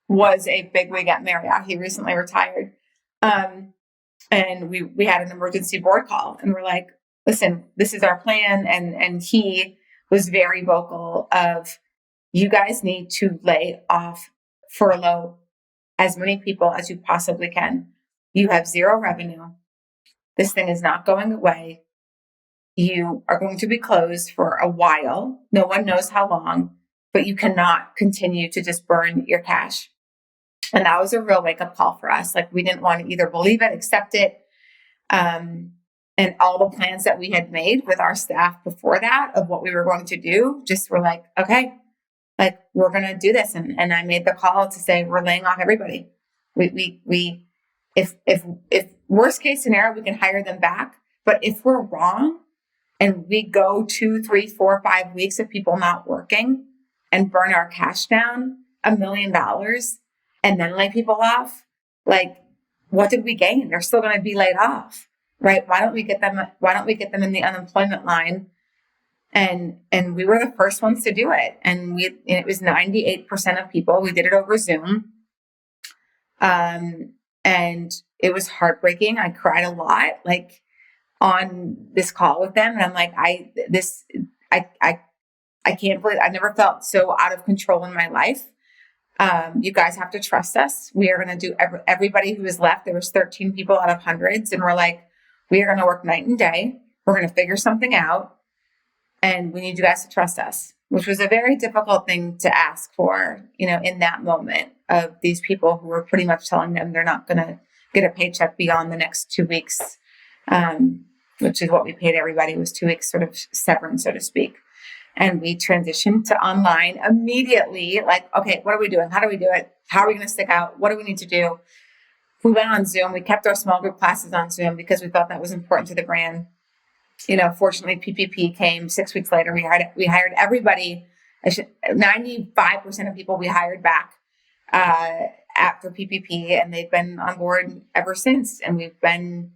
was a bigwig at Marriott. He recently retired. And we had an emergency board call, and we're like, listen, this is our plan. And he was very vocal of, you guys need to lay off, furlough as many people as you possibly can. You have zero revenue. This thing is not going away. You are going to be closed for a while. No one knows how long, but you cannot continue to just burn your cash. And that was a real wake-up call for us. Like we didn't want to either believe it, accept it. And all the plans that we had made with our staff before that of what we were going to do, just were like, okay, like we're going to do this. And I made the call to say, we're laying off everybody. If worst case scenario, we can hire them back. But if we're wrong and we go 2, 3, 4, 5 weeks of people not working and burn our cash down $1 million and then lay people off, like what did we gain? They're still going to be laid off, right? Why don't we get them in the unemployment line? And we were the first ones to do it. And it was 98% of people. We did it over Zoom. And it was heartbreaking. I cried a lot, like on this call with them. And I'm like, I can't believe I never felt so out of control in my life. You guys have to trust us. We are going to do everybody who is left. There was 13 people out of hundreds. And we're like, we are going to work night and day. We're going to figure something out. And we need you guys to trust us, which was a very difficult thing to ask for, in that moment of these people who were pretty much telling them they're not going to get a paycheck beyond the next 2 weeks, which is what we paid everybody. It was 2 weeks sort of severance, so to speak. And we transitioned to online immediately. Like, okay, what are we doing? How do we do it? How are we going to stick out? What do we need to do? We went on Zoom. We kept our small group classes on Zoom because we thought that was important to the brand. Fortunately, PPP came 6 weeks later. We hired everybody. 95% of people we hired back after PPP, and they've been on board ever since. And we've been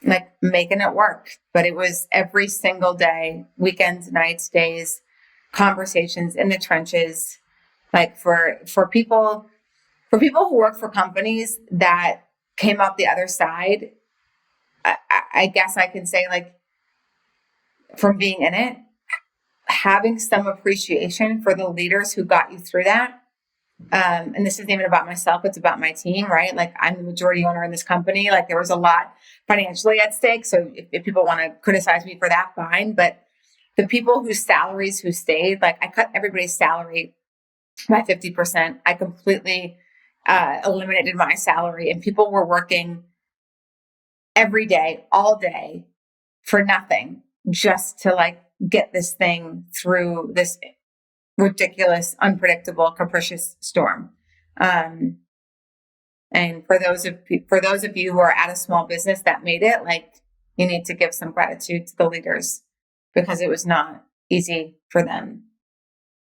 like making it work. But it was every single day, weekends, nights, days, conversations in the trenches. Like for people who work for companies that came out the other side, I guess I can say, like, from being in it, having some appreciation for the leaders who got you through that. And this isn't even about myself, it's about my team, right? Like, I'm the majority owner in this company. Like, there was a lot financially at stake. So if people want to criticize me for that, fine. But the people whose salaries who stayed, like, I cut everybody's salary by 50%. I completely eliminated my salary, and people were working every day, all day, for nothing, just to like get this thing through this ridiculous, unpredictable, capricious storm. And for those of you who are at a small business that made it, like, you need to give some gratitude to the leaders, because it was not easy for them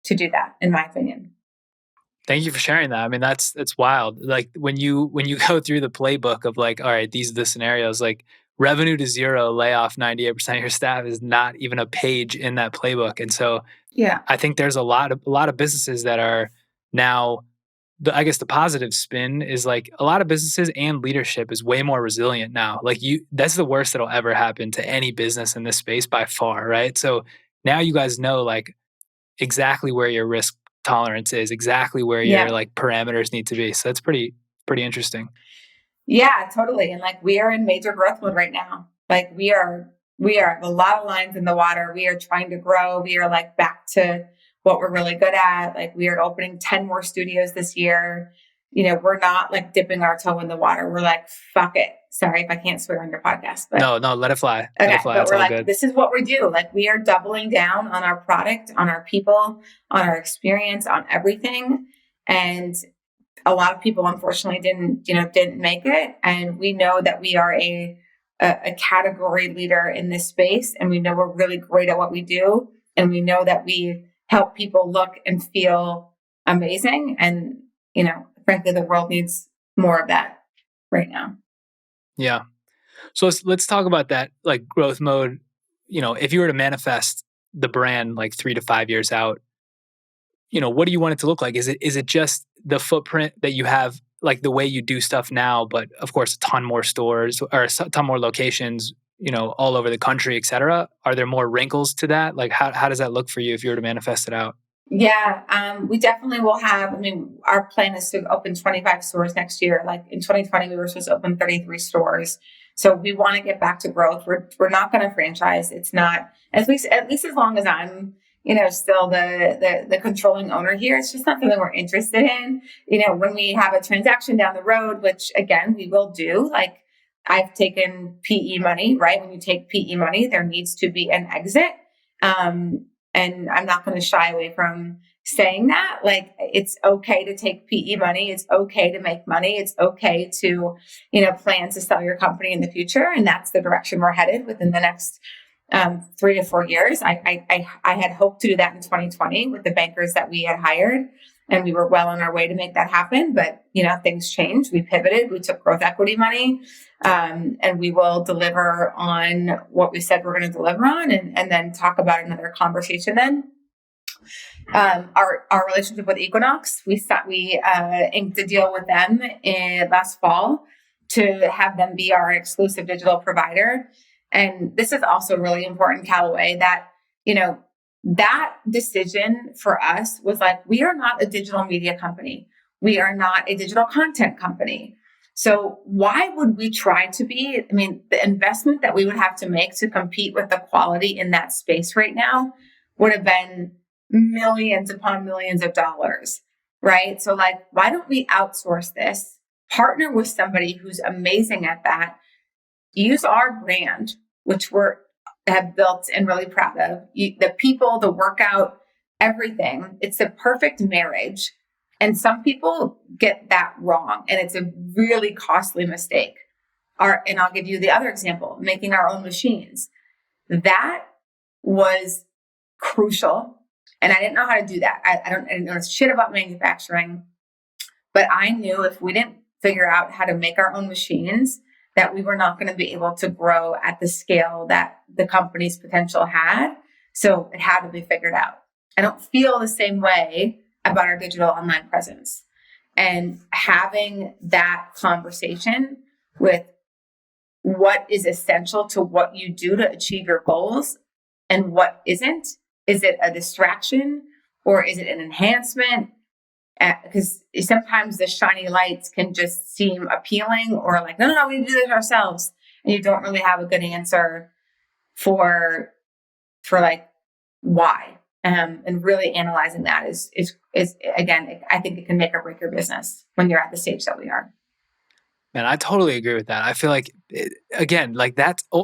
to do that, in my opinion. Thank you for sharing that. I mean, that's wild. Like, when you go through the playbook of like, all right, these are the scenarios, like revenue to zero, lay off 98% of your staff is not even a page in that playbook. And so Yeah, I think there's a lot of businesses that are now, I guess the positive spin is like a lot of businesses and leadership is way more resilient now. Like, that's the worst that'll ever happen to any business in this space by far, right? So now you guys know like exactly where your risk tolerance is, exactly where your like parameters need to be. So that's pretty interesting. Yeah, totally. And like, we are in major growth mode right now. Like, we are a lot of lines in the water. We are trying to grow. We are like back to what we're really good at. Like, we are opening 10 more studios this year. We're not like dipping our toe in the water. We're like, fuck it. Sorry if I can't swear on your podcast, but no, let it fly. Okay, let it fly. but It's we're all like, good. this is what we do. Like, we are doubling down on our product, on our people, on our experience, on everything. And a lot of people, unfortunately, didn't make it. And we know that we are a category leader in this space. And we know we're really great at what we do. And we know that we help people look and feel amazing. And, frankly, the world needs more of that right now. Yeah. So let's talk about that, like, growth mode. If you were to manifest the brand like 3 to 5 years out, what do you want it to look like? Is it just the footprint that you have, like the way you do stuff now, but of course a ton more stores or a ton more locations, all over the country, et cetera? Are there more wrinkles to that? Like, how does that look for you if you were to manifest it out? Yeah, we definitely will have. I mean, our plan is to open 25 stores next year. Like, in 2020, we were supposed to open 33 stores. So we want to get back to growth. We're not going to franchise. It's not, at least as long as I'm, still the controlling owner here. It's just not something we're interested in. When we have a transaction down the road, which again, we will do, like, I've taken PE money, right? When you take PE money, there needs to be an exit. And I'm not going to shy away from saying that. Like, it's okay to take PE money. It's okay to make money. It's okay to, plan to sell your company in the future. And that's the direction we're headed within the next 3 to 4 years. I had hoped to do that in 2020 with the bankers that we had hired. And we were well on our way to make that happen. But, things changed. We pivoted. We took growth equity money. And we will deliver on what we said we're going to deliver on, and then talk about another conversation then. Our relationship with Equinox, we inked a deal with them last fall to have them be our exclusive digital provider. And this is also really important, Kallaway, that, that decision for us was like, we are not a digital media company. We are not a digital content company. So why would we try to be? I mean, the investment that we would have to make to compete with the quality in that space right now would have been millions upon millions of dollars, right? So like, why don't we outsource this, partner with somebody who's amazing at that, use our brand, which have built and really proud of, the people, the workout, everything. It's a perfect marriage. And some people get that wrong, and it's a really costly mistake. And I'll give you the other example, making our own machines. That was crucial. And I didn't know how to do that. I didn't know shit about manufacturing, but I knew if we didn't figure out how to make our own machines, that we were not going to be able to grow at the scale that the company's potential had. So it had to be figured out. I don't feel the same way about our digital online presence. And having that conversation with what is essential to what you do to achieve your goals and what isn't. Is it a distraction or is it an enhancement? Because sometimes the shiny lights can just seem appealing, or like, no, we do this ourselves. And you don't really have a good answer for like why. And really analyzing that is again, I think it can make or break your business when you're at the stage that we are. Man, I totally agree with that. I feel like, again, like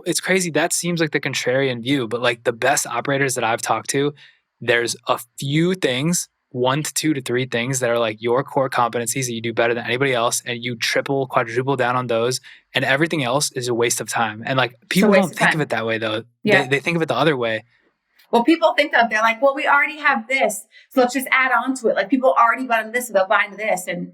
it's crazy. That seems like the contrarian view, but like the best operators that I've talked to, there's a few things, 1 to 2 to 3 things that are like your core competencies that you do better than anybody else, and you triple, quadruple down on those, and everything else is a waste of time. And like people don't think of it that way though. Yeah. They think of it the other way. Well, people think of, they're like, well, we already have this, so let's just add on to it. Like people already bought this, so they'll buy into this. And,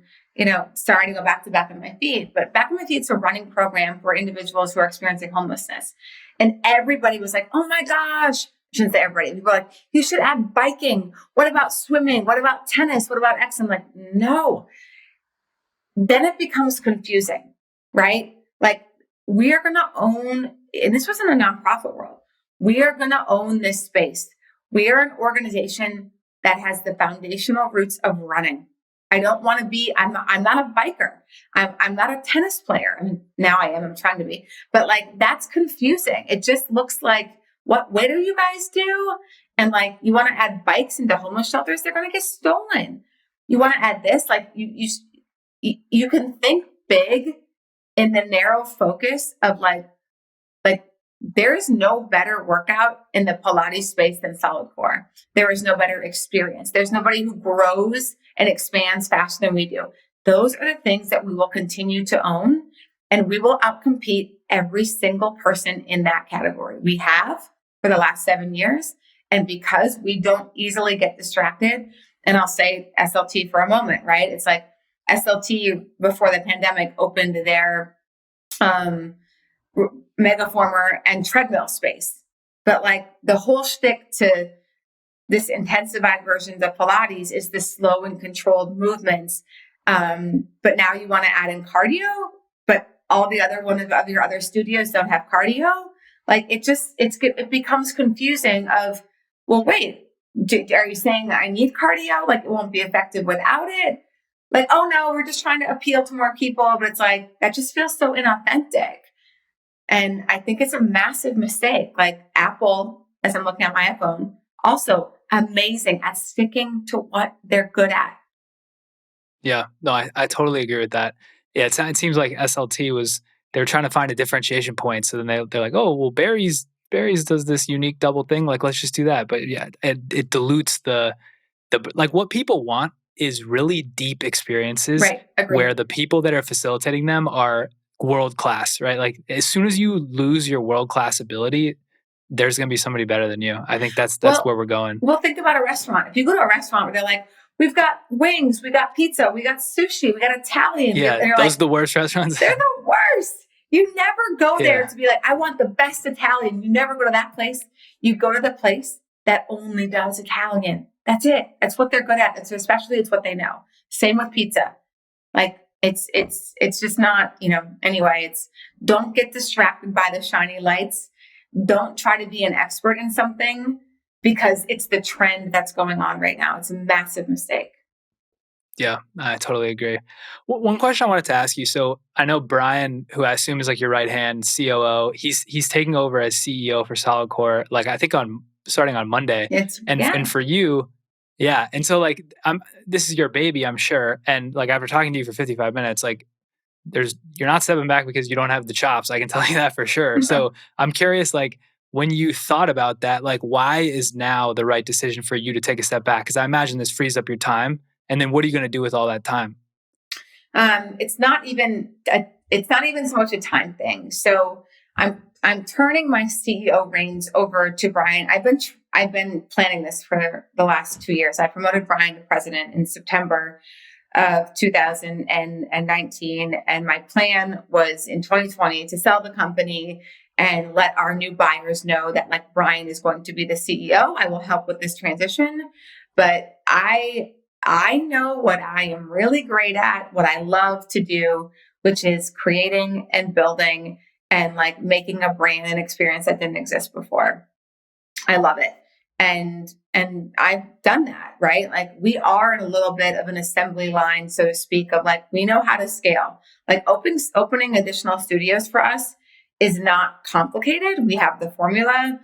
sorry to go back on my feed, but Back on My Feed's a running program for individuals who are experiencing homelessness. And everybody was like, oh my gosh, I shouldn't say everybody. People are like, you should add biking. What about swimming? What about tennis? What about X? I'm like, no. Then it becomes confusing, right? Like we are going to own, and this was in a nonprofit world, we are going to own this space. We are an organization that has the foundational roots of running. I don't want to be, I'm not a biker. I'm not a tennis player. I mean, now I am, I'm trying to be, but like, that's confusing. It just looks like, what do you guys do? And like, you want to add bikes into homeless shelters, they're going to get stolen. You want to add this, like you can think big in the narrow focus of like, there is no better workout in the Pilates space than solidcore. There is no better experience. There's nobody who grows and expands faster than we do. Those are the things that we will continue to own, and we will outcompete every single person in that category. We have for the last 7 years. And because we don't easily get distracted, and I'll say SLT for a moment, right? It's like SLT before the pandemic opened their Megaformer and treadmill space. But like the whole shtick to this intensified versions of Pilates is the slow and controlled movements. But now you want to add in cardio, but all the other one of your other studios don't have cardio. Like it becomes confusing of, well, wait, are you saying that I need cardio? Like it won't be effective without it? Like, oh no, we're just trying to appeal to more people. But it's like, that just feels so inauthentic. And I think it's a massive mistake. Like Apple, as I'm looking at my iPhone, also amazing at sticking to what they're good at. Yeah, no, I totally agree with that. Yeah, it seems like SLT they're trying to find a differentiation point. So then they're like, oh, well, Barry's does this unique double thing. Like, let's just do that. But yeah, it dilutes the like what people want is really deep experiences, right? Where the people that are facilitating them are world class, right? Like as soon as you lose your world class ability, there's going to be somebody better than you. I think that's where we're going. Well, think about a restaurant. If you go to a restaurant where they're like, we've got wings, we got pizza, we got sushi, we got Italian. Yeah, those are the worst restaurants. They're the worst. You never go there to be like, I want the best Italian. You never go to that place. You go to the place that only does Italian. That's it. That's what they're good at. It's what they know. Same with pizza. Like it's just not, anyway, don't get distracted by the shiny lights. Don't try to be an expert in something because it's the trend that's going on right now. It's a massive mistake. Yeah, I totally agree. One question I wanted to ask you. So I know Brian, who I assume is like your right hand COO, he's taking over as CEO for solidcore, like I think starting on Monday. And for you, yeah. And so like this is your baby, I'm sure. And like after talking to you for 55 minutes, like you're not stepping back because you don't have the chops. I can tell you that for sure. So I'm curious, like when you thought about that, like why is now the right decision for you to take a step back? Because I imagine this frees up your time. And then what are you going to do with all that time? It's not even so much a time thing. So I'm turning my CEO reins over to Brian. I've been planning this for the last 2 years. I promoted Brian to president in September of 2019. And my plan was in 2020 to sell the company and let our new buyers know that like Brian is going to be the CEO. I will help with this transition. But I know what I am really great at, what I love to do, which is creating and building and like making a brand and experience that didn't exist before. I love it. And I've done that, right? Like we are in a little bit of an assembly line, so to speak, of like, we know how to scale. Like opening additional studios for us is not complicated. We have the formula.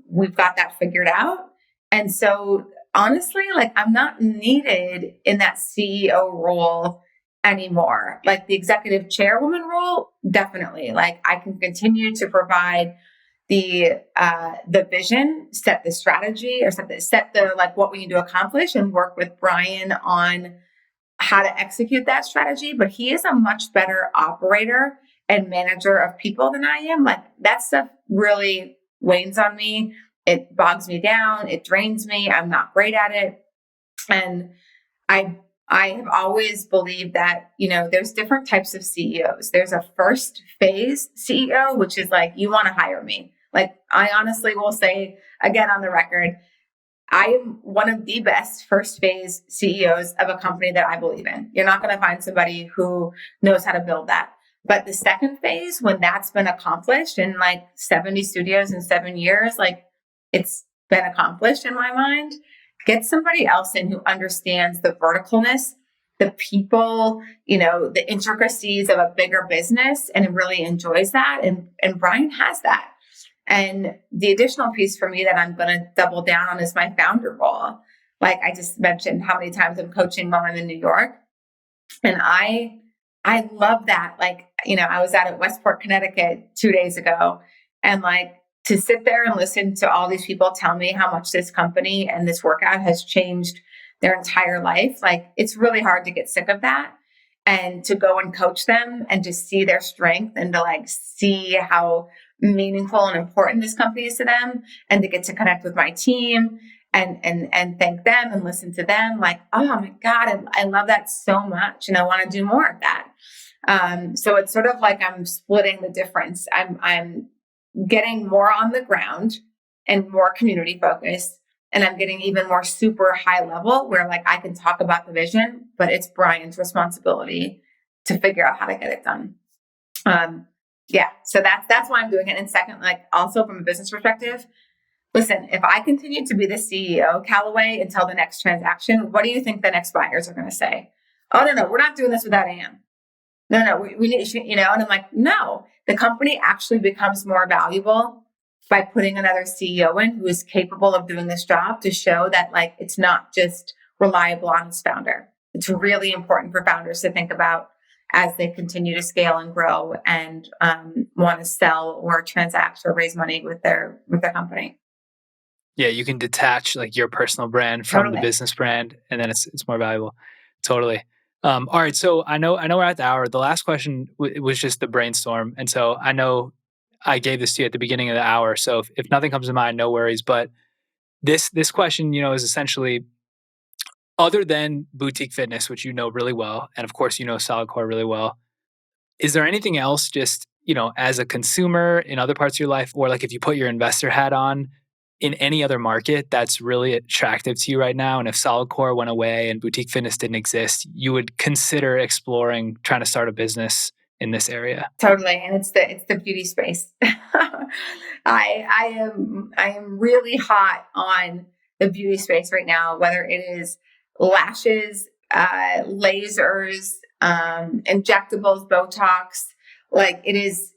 We've got that figured out. And so honestly, like I'm not needed in that CEO role anymore. Like the executive chairwoman role, definitely. Like I can continue to provide the vision, set the strategy, or set the like what we need to accomplish, and work with Brian on how to execute that strategy. But he is a much better operator and manager of people than I am. Like that stuff really weighs on me. It bogs me down. It drains me. I'm not great at it. And I have always believed that, there's different types of CEOs. There's a first phase CEO, which is like, you want to hire me. Like, I honestly will say again on the record, I am one of the best first phase CEOs of a company that I believe in. You're not going to find somebody who knows how to build that. But the second phase, when that's been accomplished in like 70 studios in 7 years, like it's been accomplished in my mind, get somebody else in who understands the verticalness, the people, the intricacies of a bigger business and really enjoys that. And Brian has that. And the additional piece for me that I'm going to double down on is my founder role. Like I just mentioned how many times I'm coaching Mahlum in New York. And I love that. Like, I was out at Westport, Connecticut 2 days ago, and like to sit there and listen to all these people tell me how much this company and this workout has changed their entire life. Like it's really hard to get sick of that. And to go and coach them and to see their strength and to like see how meaningful and important this company is to them, and to get to connect with my team and thank them and listen to them. Like, oh my God, I love that so much. And I want to do more of that. So it's sort of like I'm splitting the difference. I'm getting more on the ground and more community focused. And I'm getting even more super high level where like I can talk about the vision, but it's Brian's responsibility to figure out how to get it done. So that's why I'm doing it. And second, like also from a business perspective, listen, if I continue to be the CEO, Kallaway, until the next transaction, what do you think the next buyers are going to say? Oh, no, we're not doing this without Anne. No, we need, and I'm like, no, the company actually becomes more valuable by putting another CEO in who is capable of doing this job, to show that like, it's not just reliable on its founder. It's really important for founders to think about as they continue to scale and grow and want to sell or transact or raise money with their company. Yeah, you can detach like your personal brand from the business brand, and then it's more valuable. Totally. All right, so I know we're at the hour. The last question was just the brainstorm, and so I know I gave this to you at the beginning of the hour. So if nothing comes to mind, no worries. But this question, is essentially, other than boutique fitness, which you know really well, and of course you know solidcore really well, is there anything else just as a consumer in other parts of your life, or like if you put your investor hat on, in any other market that's really attractive to you right now? And if solidcore went away and boutique fitness didn't exist, you would consider exploring trying to start a business in this area? Totally. And it's the beauty space. I am really hot on the beauty space right now, whether it is lashes, lasers, injectables, Botox. Like it is,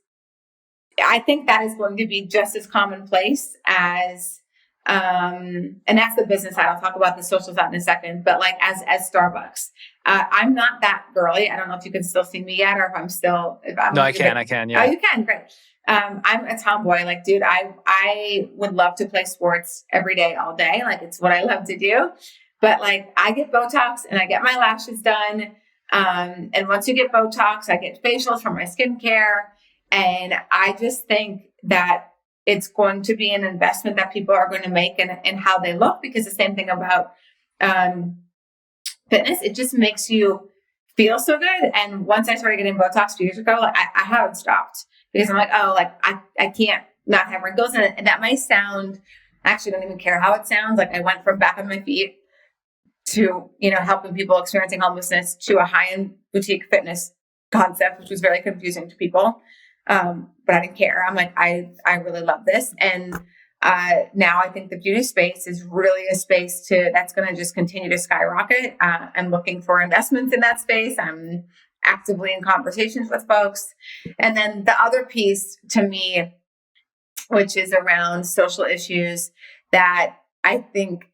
I think that is going to be just as commonplace as, and that's the business side. I'll talk about the social side in a second, but like as Starbucks, I'm not that girly. I don't know if you can still see me yet, or if I'm. No, I can. Yeah. Oh, you can. Great. I'm a tomboy. Like, dude, I would love to play sports every day, all day. Like, it's what I love to do. But like, I get Botox and I get my lashes done. And once you get Botox, I get facials for my skincare. And I just think that it's going to be an investment that people are going to make in how they look, because the same thing about fitness, it just makes you feel so good. And once I started getting Botox 2 years ago, like I haven't stopped, because I'm like, oh, like I can't not have wrinkles. And that might sound, I actually don't even care how it sounds. Like I went from back on my feet to, helping people experiencing homelessness to a high-end boutique fitness concept, which was very confusing to people. But I didn't care. I'm like, I really love this. And now I think the beauty space is really a space that's going to just continue to skyrocket. I'm looking for investments in that space. I'm actively in conversations with folks. And then the other piece to me, which is around social issues that I think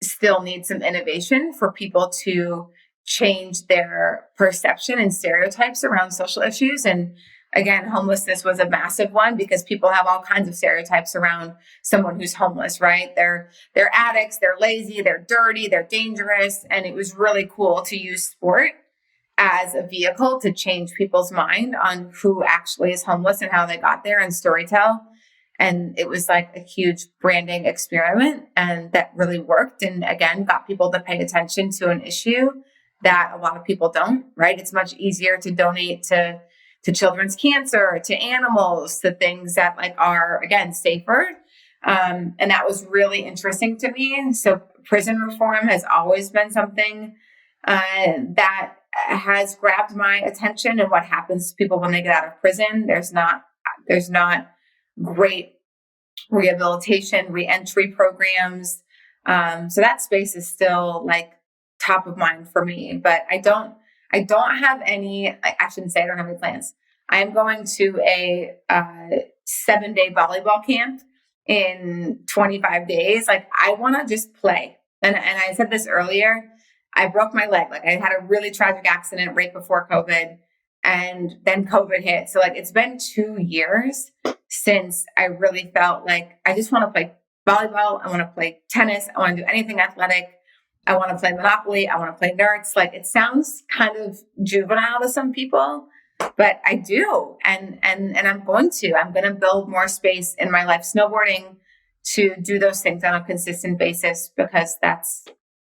still need some innovation for people to change their perception and stereotypes around social issues. And again, homelessness was a massive one, because people have all kinds of stereotypes around someone who's homeless, right? They're addicts, they're lazy, they're dirty, they're dangerous. And it was really cool to use sport as a vehicle to change people's mind on who actually is homeless and how they got there, and storytell. And it was like a huge branding experiment, and that really worked. And again, got people to pay attention to an issue that a lot of people don't, right? It's much easier to donate to children's cancer, to animals, to things that like are, again, safer. And that was really interesting to me. So prison reform has always been something that has grabbed my attention, and what happens to people when they get out of prison. There's not great rehabilitation, reentry programs. So that space is still like top of mind for me, but I don't have any, I shouldn't say I don't have any plans. I am going to a 7-day volleyball camp in 25 days. Like I want to just play. And I said this earlier, I broke my leg. Like I had a really tragic accident right before COVID, and then COVID hit. So like, it's been 2 years since I really felt like I just want to play volleyball. I want to play tennis. I want to do anything athletic. I want to play Monopoly. I want to play Nerds. Like it sounds kind of juvenile to some people, but I do. And I'm going to build more space in my life, snowboarding, to do those things on a consistent basis, because that's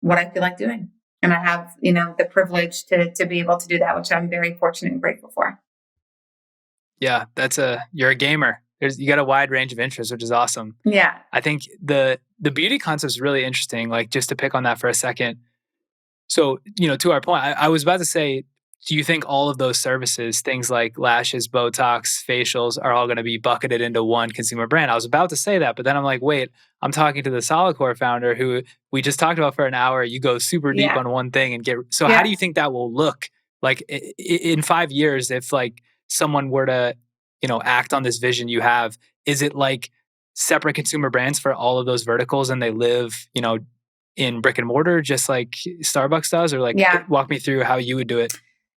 what I feel like doing. And I have, the privilege to be able to do that, which I'm very fortunate and grateful for. Yeah, you're a gamer. You got a wide range of interests, which is awesome. Yeah. I think the beauty concept is really interesting. Like just to pick on that for a second. So, to our point, I was about to say, do you think all of those services, things like lashes, Botox, facials, are all going to be bucketed into one consumer brand? I was about to say that, but then I'm like, wait, I'm talking to the solidcore founder who we just talked about for an hour. You go super deep on one thing and how do you think that will look like in 5 years if like someone were to, act on this vision you have? Is it like separate consumer brands for all of those verticals, and they live, in brick and mortar, just like Starbucks does? Or like, walk me through how you would do it.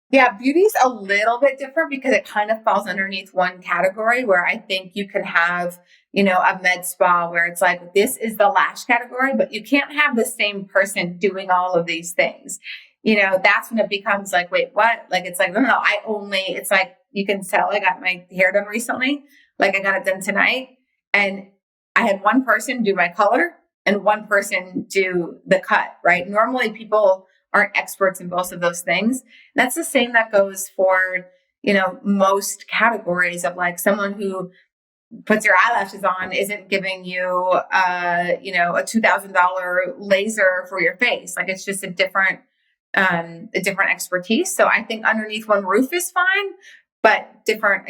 Yeah, beauty's a little bit different because it kind of falls underneath one category, where I think you can have, a med spa where it's like, this is the lash category, but you can't have the same person doing all of these things. That's when it becomes like, wait, what? Like, it's like, no, it's like, you can tell I got my hair done recently. Like I got it done tonight, and I had one person do my color and one person do the cut, right? Normally people aren't experts in both of those things. And that's the same that goes for, most categories of like someone who puts your eyelashes on isn't giving you, a $2,000 laser for your face. Like it's just a different expertise. So I think underneath one roof is fine, but different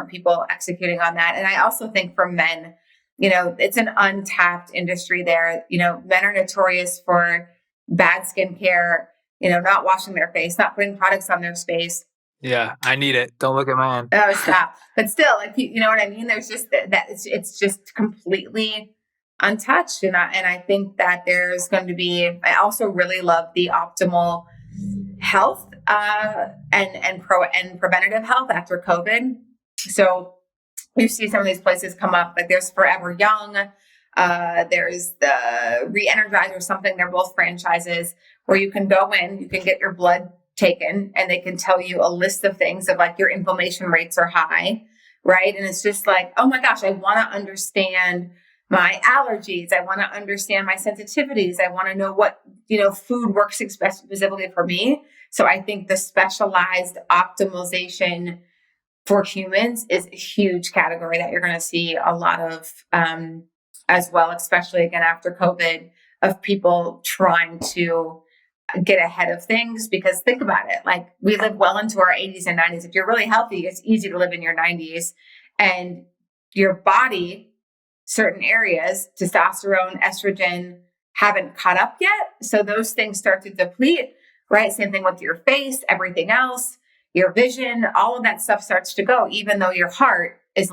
people executing on that. And I also think for men, it's an untapped industry there. Men are notorious for bad skincare, not washing their face, not putting products on their face. Yeah, I need it. Don't look at mine. Oh, stop. But still, like, you know what I mean? There's just that it's just completely untouched. And I think that there's going to be, I also really love the optimal health and preventative health after COVID. So you see some of these places come up, like there's Forever Young, there's the Re-Energize or something. They're both franchises where you can go in, you can get your blood taken, and they can tell you a list of things of like your inflammation rates are high, right? And it's just like, oh my gosh, I want to understand my allergies. I want to understand my sensitivities. I want to know what, food works specifically for me. So I think the specialized optimization for humans is a huge category that you're going to see a lot of as well, especially again after COVID, of people trying to get ahead of things. Because think about it, like we live well into our 80s and 90s. If you're really healthy, it's easy to live in your 90s, and your body, certain areas, testosterone, estrogen, haven't caught up yet. So those things start to deplete, right? Same thing with your face, everything else, your vision, all of that stuff starts to go, even though your heart is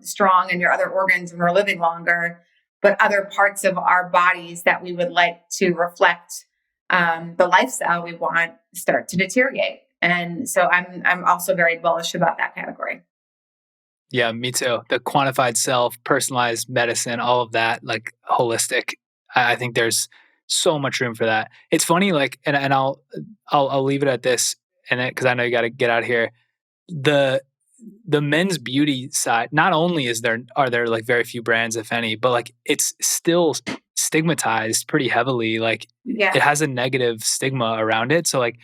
strong and your other organs are living longer, but other parts of our bodies that we would like to reflect the lifestyle we want start to deteriorate. And so I'm also very bullish about that category. Yeah, me too. The quantified self, personalized medicine, all of that, like holistic. I think there's so much room for that. It's funny, like, and I'll leave it at this, and because I know you got to get out of here. The men's beauty side, not only are there like very few brands, if any, but like it's still stigmatized pretty heavily. Like it has a negative stigma around it. So like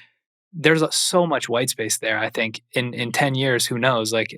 there's so much white space there. I think in 10 years, who knows? Like,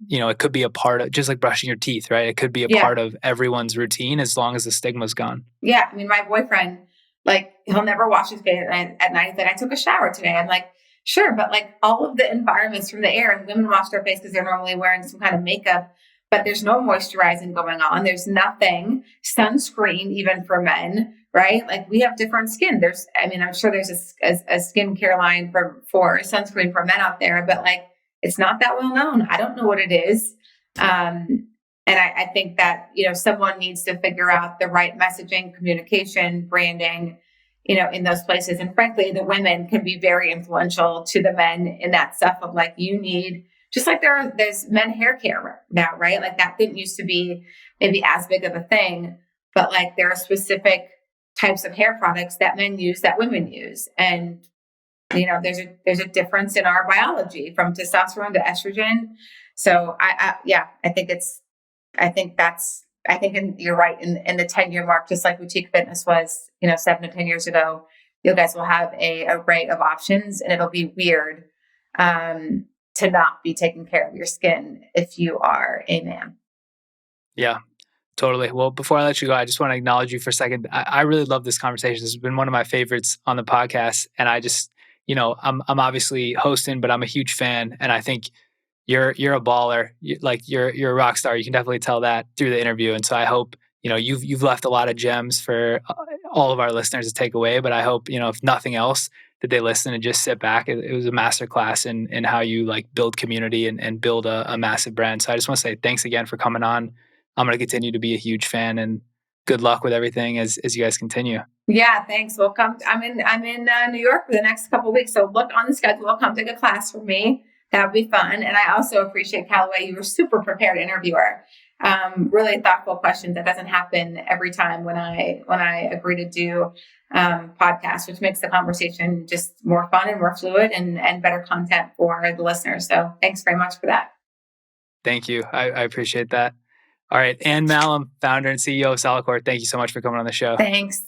it could be a part of, just like brushing your teeth, right? It could be a part of everyone's routine as long as the stigma's gone. Yeah. I mean, my boyfriend, like, he'll never wash his face at night. That I took a shower today. I'm like, sure. But like all of the environments from the air, and women wash their face because they're normally wearing some kind of makeup, but there's no moisturizing going on. There's nothing. Sunscreen, even for men, right? Like we have different skin. I'm sure there's a skincare line for sunscreen for men out there, but like, it's not that well known. I don't know what it is. And I think that, someone needs to figure out the right messaging, communication, branding, in those places. And frankly, the women can be very influential to the men in that stuff of like, you need, just like there's men hair care now, right? Like that didn't used to be maybe as big of a thing, but like there are specific types of hair products that men use that women use. And there's a difference in our biology from testosterone to estrogen. So I think you're right in the 10-year mark, just like boutique fitness was, 7 to 10 years ago, you guys will have a array of options, and it'll be weird to not be taking care of your skin if you are a man. Yeah. Totally. Well, before I let you go, I just want to acknowledge you for a second. I really love this conversation. This has been one of my favorites on the podcast. And I just, I'm obviously hosting, but I'm a huge fan. And I think you're a baller. You're a rock star. You can definitely tell that through the interview. And so I hope, you've left a lot of gems for all of our listeners to take away. But I hope, if nothing else, that they listen and just sit back. It was a masterclass in how you like build community and build a massive brand. So I just want to say thanks again for coming on. I'm going to continue to be a huge fan, and good luck with everything as you guys continue. Yeah, thanks. Well, I'm in New York for the next couple of weeks. So look on the schedule, come take a class from me. That would be fun. And I also appreciate Kallaway. You were super prepared interviewer. Really thoughtful questions. That doesn't happen every time when I agree to do podcasts, which makes the conversation just more fun and more fluid and better content for the listeners. So thanks very much for that. Thank you. I appreciate that. All right. Ann Mahlum, founder and CEO of Solidcore. Thank you so much for coming on the show. Thanks.